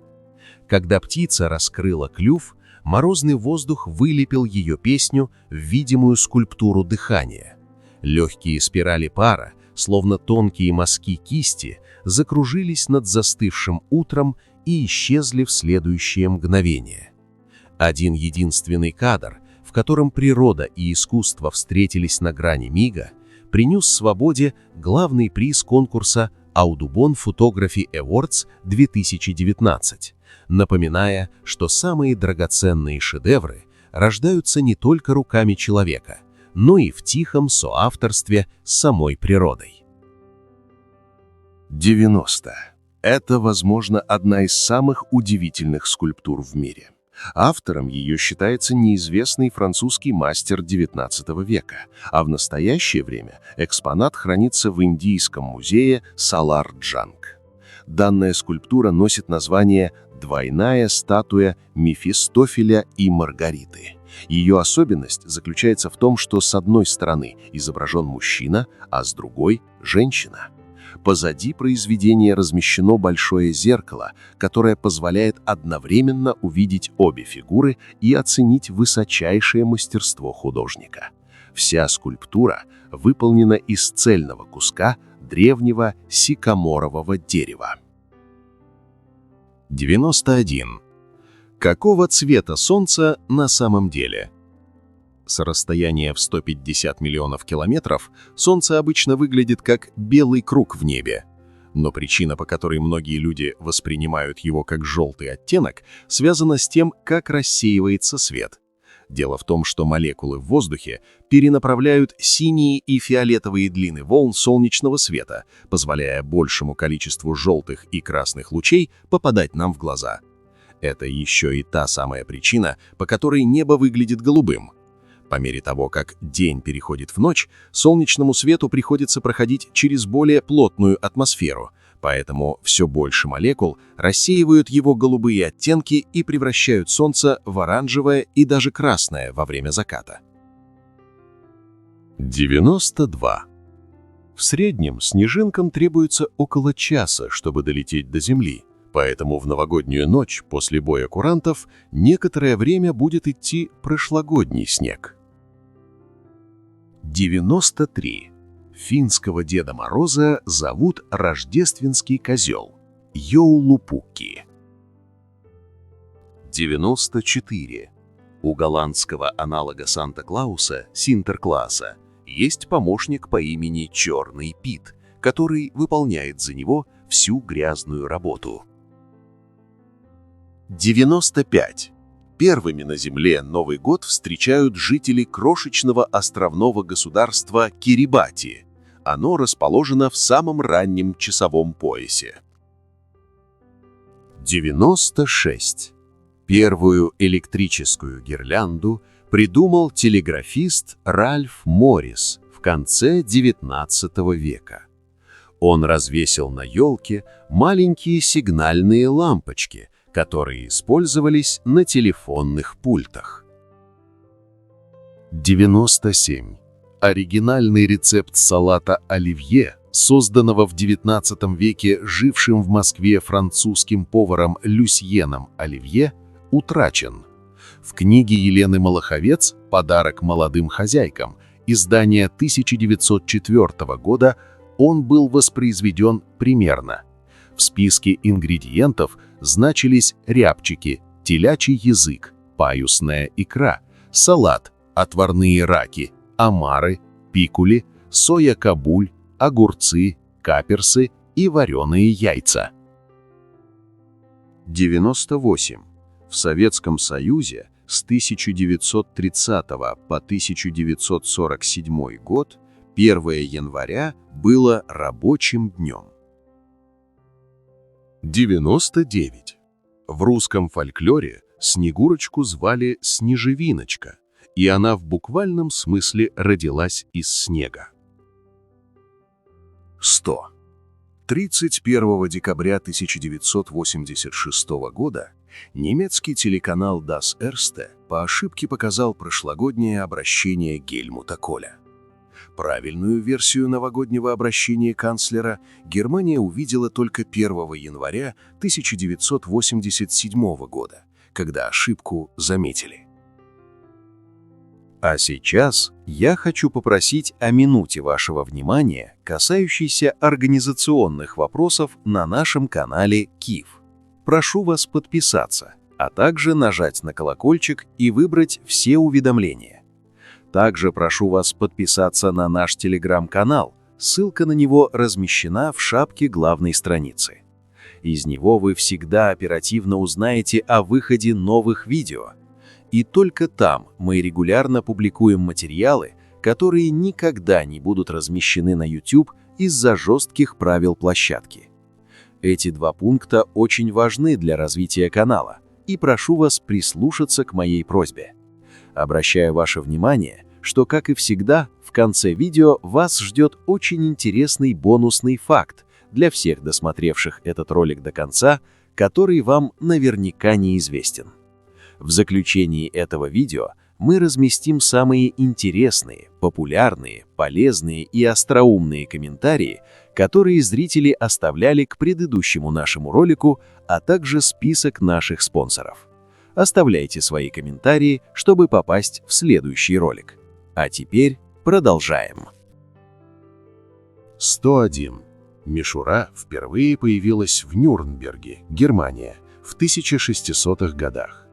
Когда птица раскрыла клюв, морозный воздух вылепил ее песню в видимую скульптуру дыхания. Легкие спирали пара, словно тонкие мазки кисти, закружились над застывшим утром и исчезли в следующее мгновение. Один единственный кадр, в котором природа и искусство встретились на грани мига, принес Свободе главный приз конкурса Audubon Photography Awards 2019, напоминая, что самые драгоценные шедевры рождаются не только руками человека, но и в тихом соавторстве с самой природой. 90. Это, возможно, одна из самых удивительных скульптур в мире. Автором ее считается неизвестный французский мастер XIX века, а в настоящее время экспонат хранится в Индийском музее Салар-Джанг. Данная скульптура носит название «Двойная статуя Мефистофеля и Маргариты». Ее особенность заключается в том, что с одной стороны изображен мужчина, а с другой – женщина. Позади произведения размещено большое зеркало, которое позволяет одновременно увидеть обе фигуры и оценить высочайшее мастерство художника. Вся скульптура выполнена из цельного куска древнего сикаморового дерева. 91. Какого цвета Солнце на самом деле? С расстояния в 150 миллионов километров Солнце обычно выглядит как белый круг в небе. Но причина, по которой многие люди воспринимают его как желтый оттенок, связана с тем, как рассеивается свет. Дело в том, что молекулы в воздухе перенаправляют синие и фиолетовые длины волн солнечного света, позволяя большему количеству желтых и красных лучей попадать нам в глаза. Это еще и та самая причина, по которой небо выглядит голубым. По мере того, как день переходит в ночь, солнечному свету приходится проходить через более плотную атмосферу, Поэтому все больше молекул рассеивают его голубые оттенки и превращают Солнце в оранжевое и даже красное во время заката. 92. В среднем снежинкам требуется около часа, чтобы долететь до Земли, поэтому в новогоднюю ночь после боя курантов некоторое время будет идти прошлогодний снег. 93. Финского Деда Мороза зовут Рождественский козел – Йоулупукки. 94. У голландского аналога Санта-Клауса, Синтерклааса, есть помощник по имени Черный Пит, который выполняет за него всю грязную работу. 95. Первыми на Земле Новый год встречают жители крошечного островного государства Кирибати. Оно расположено в самом раннем часовом поясе. 96. Первую электрическую гирлянду придумал телеграфист Ральф Моррис в конце XIX века. Он развесил на елке маленькие сигнальные лампочки, которые использовались на телефонных пультах. 97. Оригинальный рецепт салата оливье, созданного в XIX веке жившим в Москве французским поваром Люсьеном Оливье, утрачен. В книге Елены Малаховец «Подарок молодым хозяйкам» издания 1904 года он был воспроизведен примерно. В списке ингредиентов значились рябчики, телячий язык, паюсная икра, салат, отварные раки, омары, пикули, соя-кабуль, огурцы, каперсы и вареные яйца. 98. В Советском Союзе с 1930 по 1947 год 1 января было рабочим днем. 99. В русском фольклоре Снегурочку звали Снежевиночка, и она в буквальном смысле родилась из снега. 100. 31 декабря 1986 года немецкий телеканал Das Erste по ошибке показал прошлогоднее обращение Гельмута Коля. Правильную версию новогоднего обращения канцлера Германия увидела только 1 января 1987 года, когда ошибку заметили. А сейчас я хочу попросить о минуте вашего внимания, касающейся организационных вопросов на нашем канале КИФ. Прошу вас подписаться, а также нажать на колокольчик и выбрать все уведомления. Также прошу вас подписаться на наш телеграм-канал, ссылка на него размещена в шапке главной страницы. Из него вы всегда оперативно узнаете о выходе новых видео. И только там мы регулярно публикуем материалы, которые никогда не будут размещены на YouTube из-за жестких правил площадки. Эти два пункта очень важны для развития канала, и прошу вас прислушаться к моей просьбе. Обращаю ваше внимание, что, как и всегда, в конце видео вас ждет очень интересный бонусный факт для всех досмотревших этот ролик до конца, который вам наверняка неизвестен. В заключении этого видео мы разместим самые интересные, популярные, полезные и остроумные комментарии, которые зрители оставляли к предыдущему нашему ролику, а также список наших спонсоров. Оставляйте свои комментарии, чтобы попасть в следующий ролик. А теперь продолжаем. 101. Мишура впервые появилась в Нюрнберге, Германия, в 1600-х годах.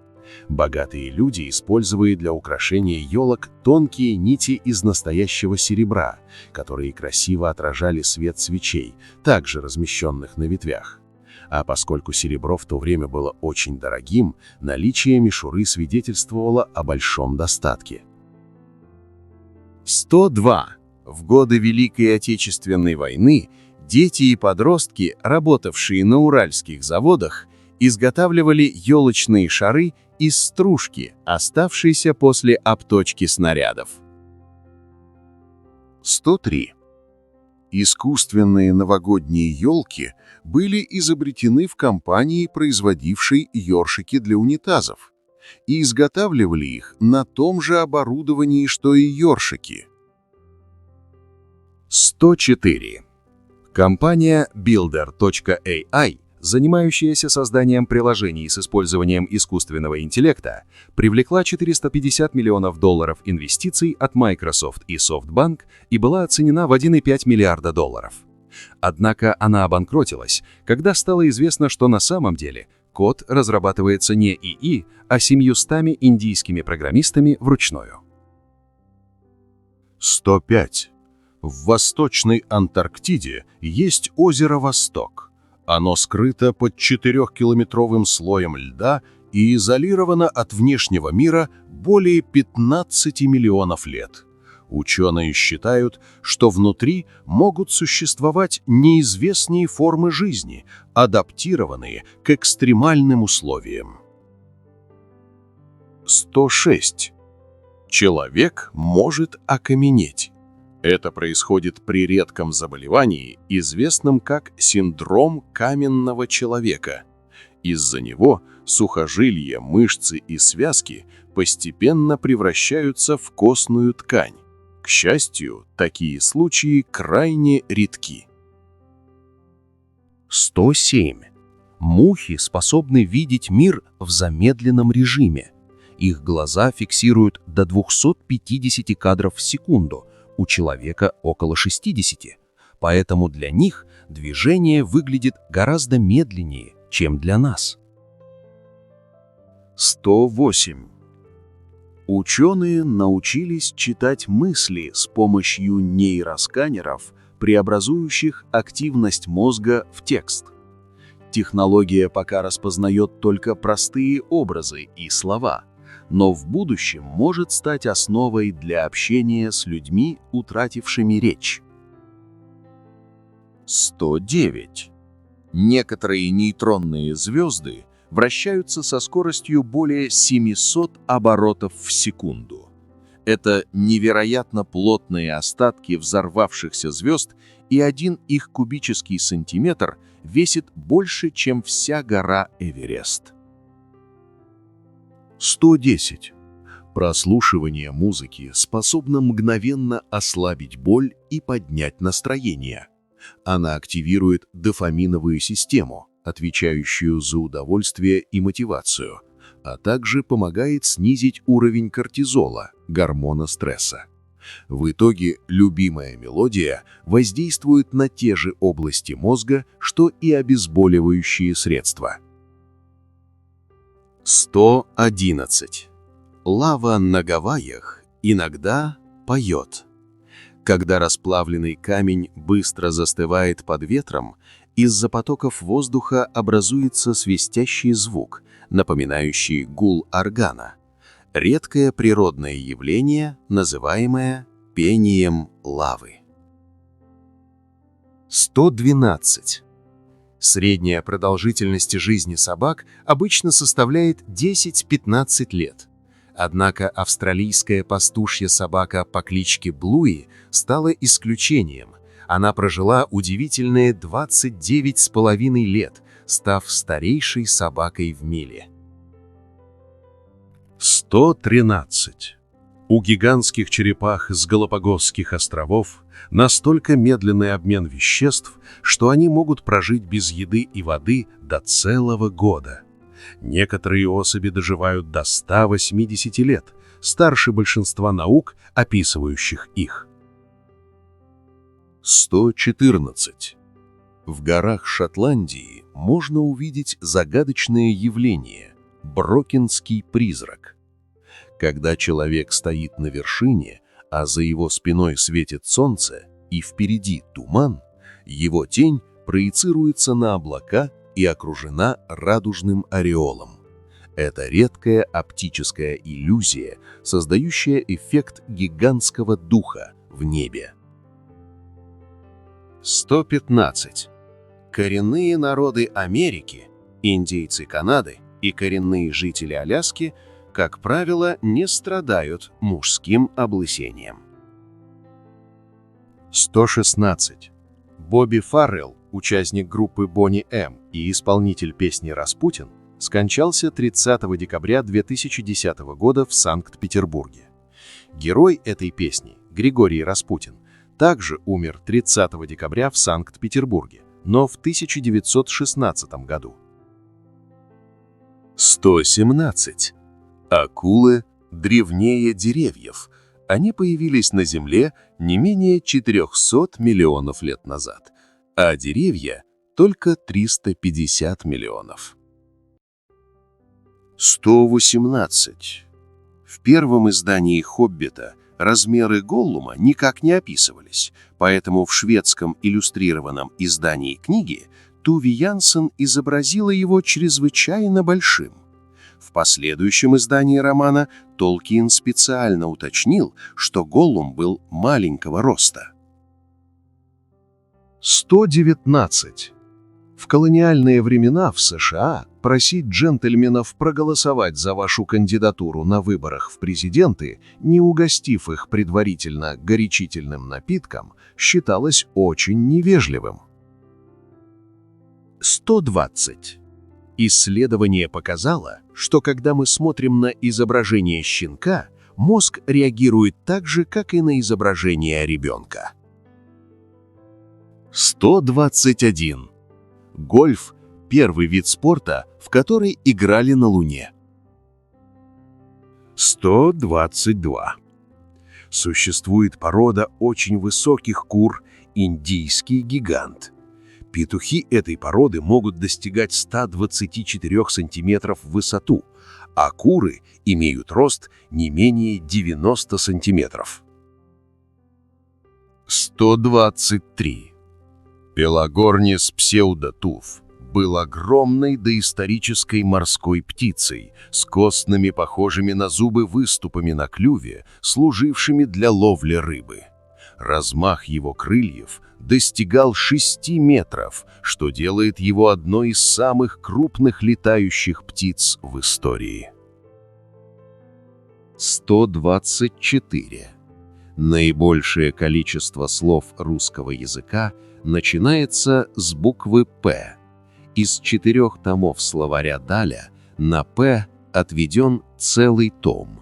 Богатые люди использовали для украшения елок тонкие нити из настоящего серебра, которые красиво отражали свет свечей, также размещенных на ветвях. А поскольку серебро в то время было очень дорогим, наличие мишуры свидетельствовало о большом достатке. 102. В годы Великой Отечественной войны дети и подростки, работавшие на уральских заводах, изготавливали елочные шары из стружки, оставшейся после обточки снарядов. 103. Искусственные новогодние елки были изобретены в компании, производившей ёршики для унитазов, и изготавливали их на том же оборудовании, что и ёршики. 104. Компания Builder.ai, занимающаяся созданием приложений с использованием искусственного интеллекта, привлекла $450 миллионов инвестиций от Microsoft и SoftBank и была оценена в $1,5 миллиарда. Однако она обанкротилась, когда стало известно, что на самом деле код разрабатывается не ИИ, а 700 индийскими программистами вручную. 105. В Восточной Антарктиде есть озеро Восток. Оно скрыто под 4-километровым слоем льда и изолировано от внешнего мира более 15 миллионов лет. Ученые считают, что внутри могут существовать неизвестные формы жизни, адаптированные к экстремальным условиям. 106. Человек может окаменеть. Это происходит при редком заболевании, известном как синдром каменного человека. Из-за него сухожилия, мышцы и связки постепенно превращаются в костную ткань. К счастью, такие случаи крайне редки. 107. Мухи способны видеть мир в замедленном режиме. Их глаза фиксируют до 250 кадров в секунду, у человека около 60, поэтому для них движение выглядит гораздо медленнее, чем для нас. 108. Ученые научились читать мысли с помощью нейросканеров, преобразующих активность мозга в текст. Технология пока распознает только простые образы и слова, но в будущем может стать основой для общения с людьми, утратившими речь. 109. Некоторые нейтронные звезды вращаются со скоростью более 700 оборотов в секунду. Это невероятно плотные остатки взорвавшихся звезд, и один их кубический сантиметр весит больше, чем вся гора Эверест. 110. Прослушивание музыки способно мгновенно ослабить боль и поднять настроение. Она активирует дофаминовую систему, отвечающую за удовольствие и мотивацию, а также помогает снизить уровень кортизола, гормона стресса. В итоге любимая мелодия воздействует на те же области мозга, что и обезболивающие средства. 111. Лава на Гавайях иногда поет. Когда расплавленный камень быстро застывает под ветром, из-за потоков воздуха образуется свистящий звук, напоминающий гул органа. Редкое природное явление, называемое пением лавы. 112. Средняя продолжительность жизни собак обычно составляет 10-15 лет. Однако австралийская пастушья собака по кличке Блуи стала исключением. Она прожила удивительные 29,5 лет, став старейшей собакой в мире. 113. У гигантских черепах с Галапагосских островов настолько медленный обмен веществ, что они могут прожить без еды и воды до целого года. Некоторые особи доживают до 180 лет, старше большинства наук, описывающих их. 114. В горах Шотландии можно увидеть загадочное явление – брокенский призрак. Когда человек стоит на вершине, а за его спиной светит солнце и впереди туман, его тень проецируется на облака и окружена радужным ореолом. Это редкая оптическая иллюзия, создающая эффект гигантского духа в небе. 115. Коренные народы Америки, индейцы Канады и коренные жители Аляски, как правило, не страдают мужским облысением. 116. Бобби Фаррелл, участник группы Boney M и исполнитель песни «Распутин», скончался 30 декабря 2010 года в Санкт-Петербурге. Герой этой песни, Григорий Распутин, также умер 30 декабря в Санкт-Петербурге, но в 1916 году. 117. Акулы древнее деревьев. Они появились на Земле не менее 400 миллионов лет назад, а деревья — только 350 миллионов. 118. В первом издании «Хоббита» размеры Голлума никак не описывались, поэтому в шведском иллюстрированном издании книги Туви Янсен изобразила его чрезвычайно большим. В последующем издании романа Толкиен специально уточнил, что Голлум был маленького роста. 119. В колониальные времена в США просить джентльменов проголосовать за вашу кандидатуру на выборах в президенты, не угостив их предварительно горячительным напитком, считалось очень невежливым. 120. Исследование показало, что когда мы смотрим на изображение щенка, мозг реагирует так же, как и на изображение ребенка. 121. Гольф – первый вид спорта, в который играли на Луне. 122. Существует порода очень высоких кур – индийский гигант. Петухи этой породы могут достигать 124 сантиметров в высоту, а куры имеют рост не менее 90 сантиметров. 123. Пелагорнис псеудотуф был огромной доисторической морской птицей с костными, похожими на зубы выступами на клюве, служившими для ловли рыбы. Размах его крыльев достигал 6 метров, что делает его одной из самых крупных летающих птиц в истории. 124. Наибольшее количество слов русского языка начинается с буквы «П». Из 4 томов словаря Даля на «П» отведен целый том.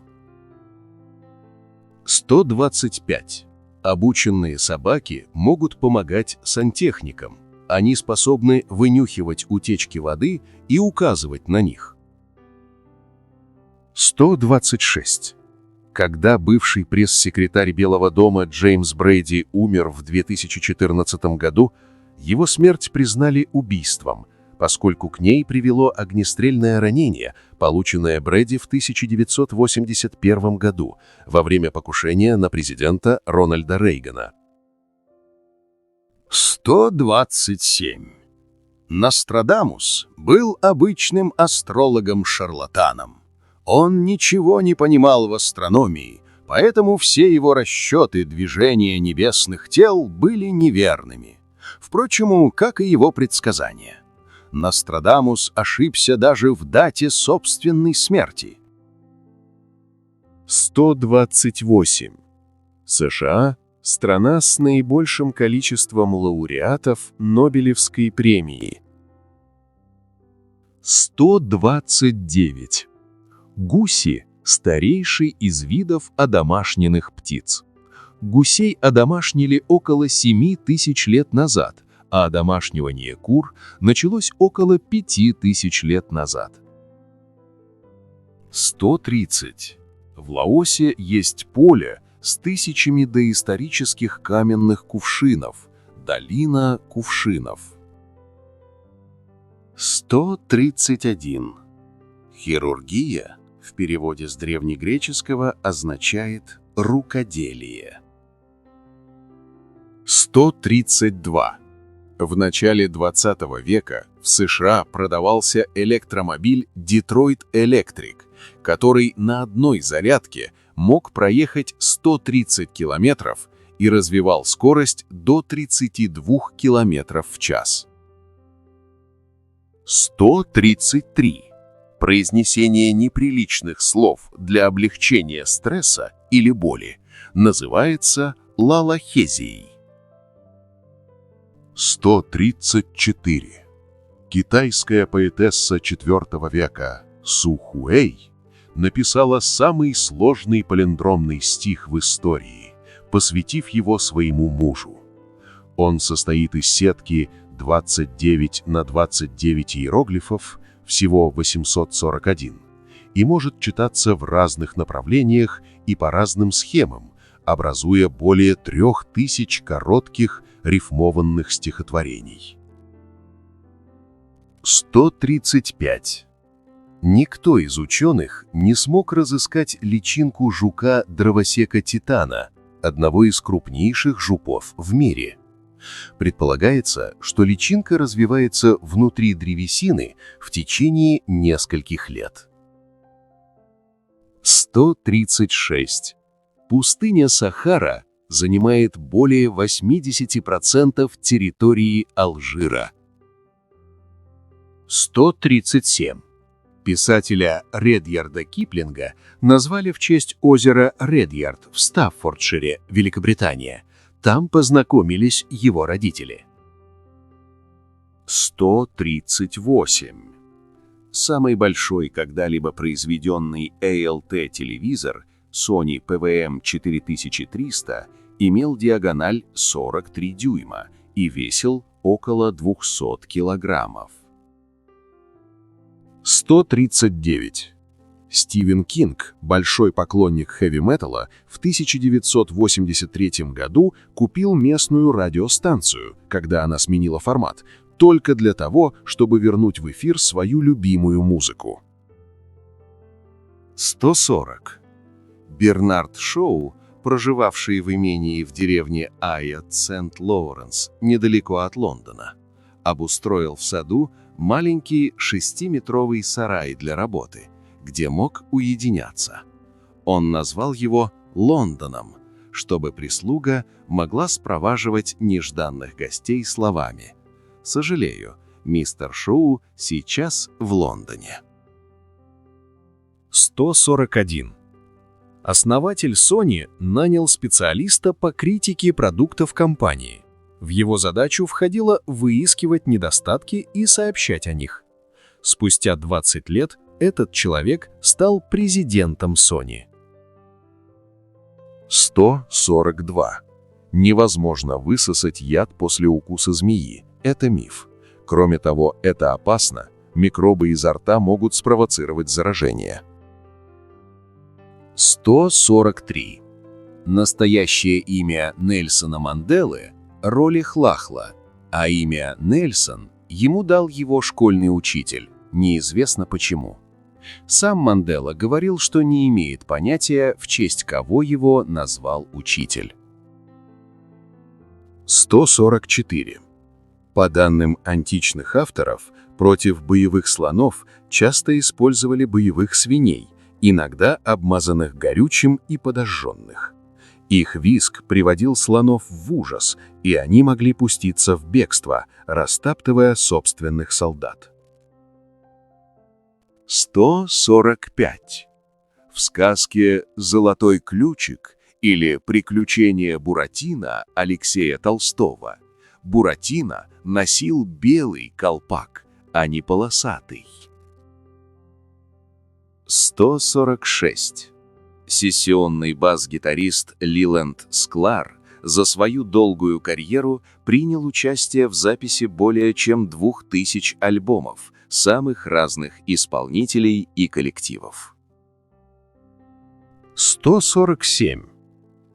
125. Обученные собаки могут помогать сантехникам. Они способны вынюхивать утечки воды и указывать на них. 126. Когда бывший пресс-секретарь Белого дома Джеймс Брейди умер в 2014 году, его смерть признали убийством, поскольку к ней привело огнестрельное ранение, полученное Брейди в 1981 году во время покушения на президента Рональда Рейгана. 127. Нострадамус был обычным астрологом-шарлатаном. Он ничего не понимал в астрономии, поэтому все его расчеты движения небесных тел были неверными. Впрочем, как и его предсказания. Нострадамус ошибся даже в дате собственной смерти. 128. США – страна с наибольшим количеством лауреатов Нобелевской премии. 129. Гуси – старейший из видов одомашненных птиц. Гусей одомашнили около 7000 лет назад, а одомашнивание кур началось около 5000 лет назад. 130. В Лаосе есть поле с тысячами доисторических каменных кувшинов, долина кувшинов. 131. Хирургия в переводе с древнегреческого означает «рукоделие». 132. В начале 20 века в США продавался электромобиль Detroit Electric, который на одной зарядке мог проехать 130 километров и развивал скорость до 32 километров в час. 133. Произнесение неприличных слов для облегчения стресса или боли называется лалахезией. 134. Китайская поэтесса IV века Су Хуэй написала самый сложный палиндромный стих в истории, посвятив его своему мужу. Он состоит из сетки 29 на 29 иероглифов, всего 841, и может читаться в разных направлениях и по разным схемам, образуя более 3000 коротких рифмованных стихотворений. 135. Никто из ученых не смог разыскать личинку жука-дровосека Титана, одного из крупнейших жуков в мире. Предполагается, что личинка развивается внутри древесины в течение нескольких лет. 136. Пустыня Сахара занимает более 80% территории Алжира. 137. Писателя Редьярда Киплинга назвали в честь озера Редьярд в Стаффордшире, Великобритания. Там познакомились его родители. 138. Самый большой когда-либо произведенный ALT-телевизор Sony PVM-4300 имел диагональ 43 дюйма и весил около 200 килограммов. 139. Стивен Кинг, большой поклонник хэви-металла, в 1983 году купил местную радиостанцию, когда она сменила формат, только для того, чтобы вернуть в эфир свою любимую музыку. 140. Бернард Шоу, проживавший в имении в деревне Айот Сент-Лоуренс, недалеко от Лондона, обустроил в саду маленький 6-метровый сарай для работы, где мог уединяться. Он назвал его Лондоном, чтобы прислуга могла спроваживать нежданных гостей словами: «Сожалею, мистер Шоу сейчас в Лондоне». 141. Основатель Sony нанял специалиста по критике продуктов компании. В его задачу входило выискивать недостатки и сообщать о них. Спустя 20 лет этот человек стал президентом Sony. 142. Невозможно высосать яд после укуса змеи. Это миф. Кроме того, это опасно. Микробы изо рта могут спровоцировать заражение. 143. Настоящее имя Нельсона Манделы – Роли Хлахла, а имя Нельсон ему дал его школьный учитель, неизвестно почему. Сам Мандела говорил, что не имеет понятия, в честь кого его назвал учитель. 144. По данным античных авторов, против боевых слонов часто использовали боевых свиней, иногда обмазанных горючим и подожженных. Их визг приводил слонов в ужас, и они могли пуститься в бегство, растаптывая собственных солдат. 145. В сказке «Золотой ключик» или «Приключения Буратино» Алексея Толстого Буратино носил белый колпак, а не полосатый. 146. Сессионный бас-гитарист Лиланд Склар за свою долгую карьеру принял участие в записи более чем 2000 альбомов самых разных исполнителей и коллективов. 147.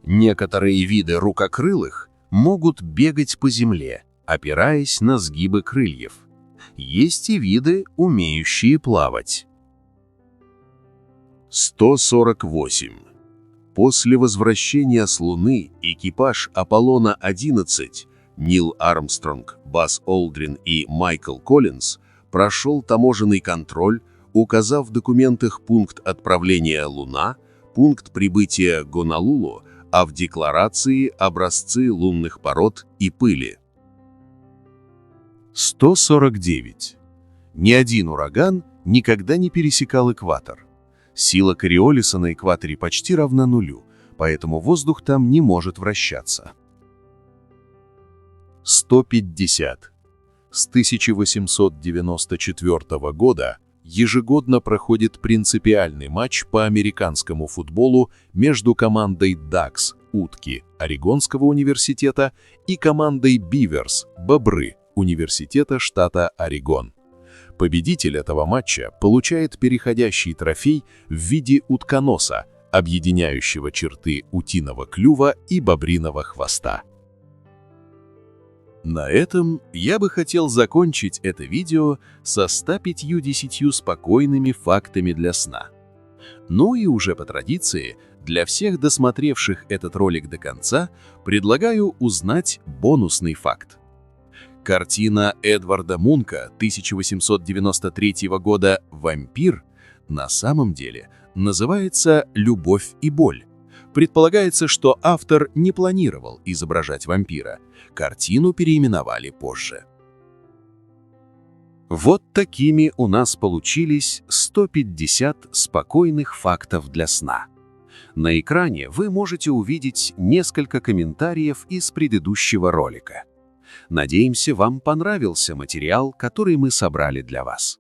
Некоторые виды рукокрылых могут бегать по земле, опираясь на сгибы крыльев. Есть и виды, умеющие плавать. 148. После возвращения с Луны экипаж Аполлона-11 Нил Армстронг, Базз Олдрин и Майкл Коллинз прошел таможенный контроль, указав в документах пункт отправления Луна, пункт прибытия Гонолулу, а в декларации образцы лунных пород и пыли. 149. Ни один ураган никогда не пересекал экватор. Сила Кориолиса на экваторе почти равна нулю, поэтому воздух там не может вращаться. 150. С 1894 года ежегодно проходит принципиальный матч по американскому футболу между командой Ducks (утки) Орегонского университета и командой Beavers (бобры) университета штата Орегон. Победитель этого матча получает переходящий трофей в виде утконоса, объединяющего черты утиного клюва и бобриного хвоста. На этом я бы хотел закончить это видео со 150 спокойными фактами для сна. Ну и уже по традиции, для всех досмотревших этот ролик до конца, предлагаю узнать бонусный факт. Картина Эдварда Мунка 1893 года «Вампир» на самом деле называется «Любовь и боль». Предполагается, что автор не планировал изображать вампира. Картину переименовали позже. Вот такими у нас получились 150 спокойных фактов для сна. На экране вы можете увидеть несколько комментариев из предыдущего ролика. Надеемся, вам понравился материал, который мы собрали для вас.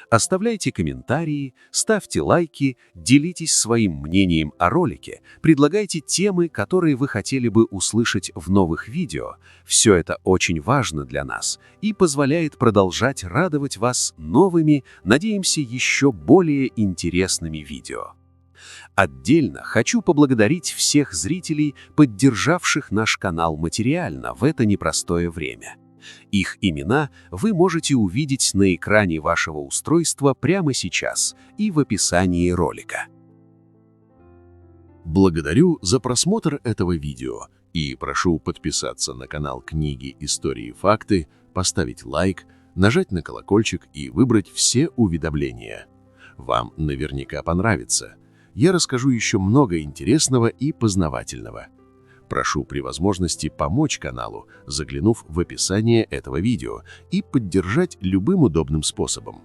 Оставляйте комментарии, ставьте лайки, делитесь своим мнением о ролике, предлагайте темы, которые вы хотели бы услышать в новых видео. Все это очень важно для нас и позволяет продолжать радовать вас новыми, надеемся, еще более интересными видео. Отдельно хочу поблагодарить всех зрителей, поддержавших наш канал материально в это непростое время. Их имена вы можете увидеть на экране вашего устройства прямо сейчас и в описании ролика. Благодарю за просмотр этого видео и прошу подписаться на канал «Книги, истории, факты», поставить лайк, нажать на колокольчик и выбрать все уведомления. Вам наверняка понравится. Я расскажу еще много интересного и познавательного. Прошу при возможности помочь каналу, заглянув в описание этого видео, и поддержать любым удобным способом.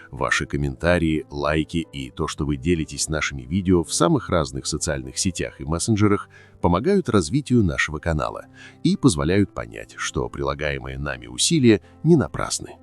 Ваши комментарии, лайки и то, что вы делитесь нашими видео в самых разных социальных сетях и мессенджерах, помогают развитию нашего канала и позволяют понять, что прилагаемые нами усилия не напрасны.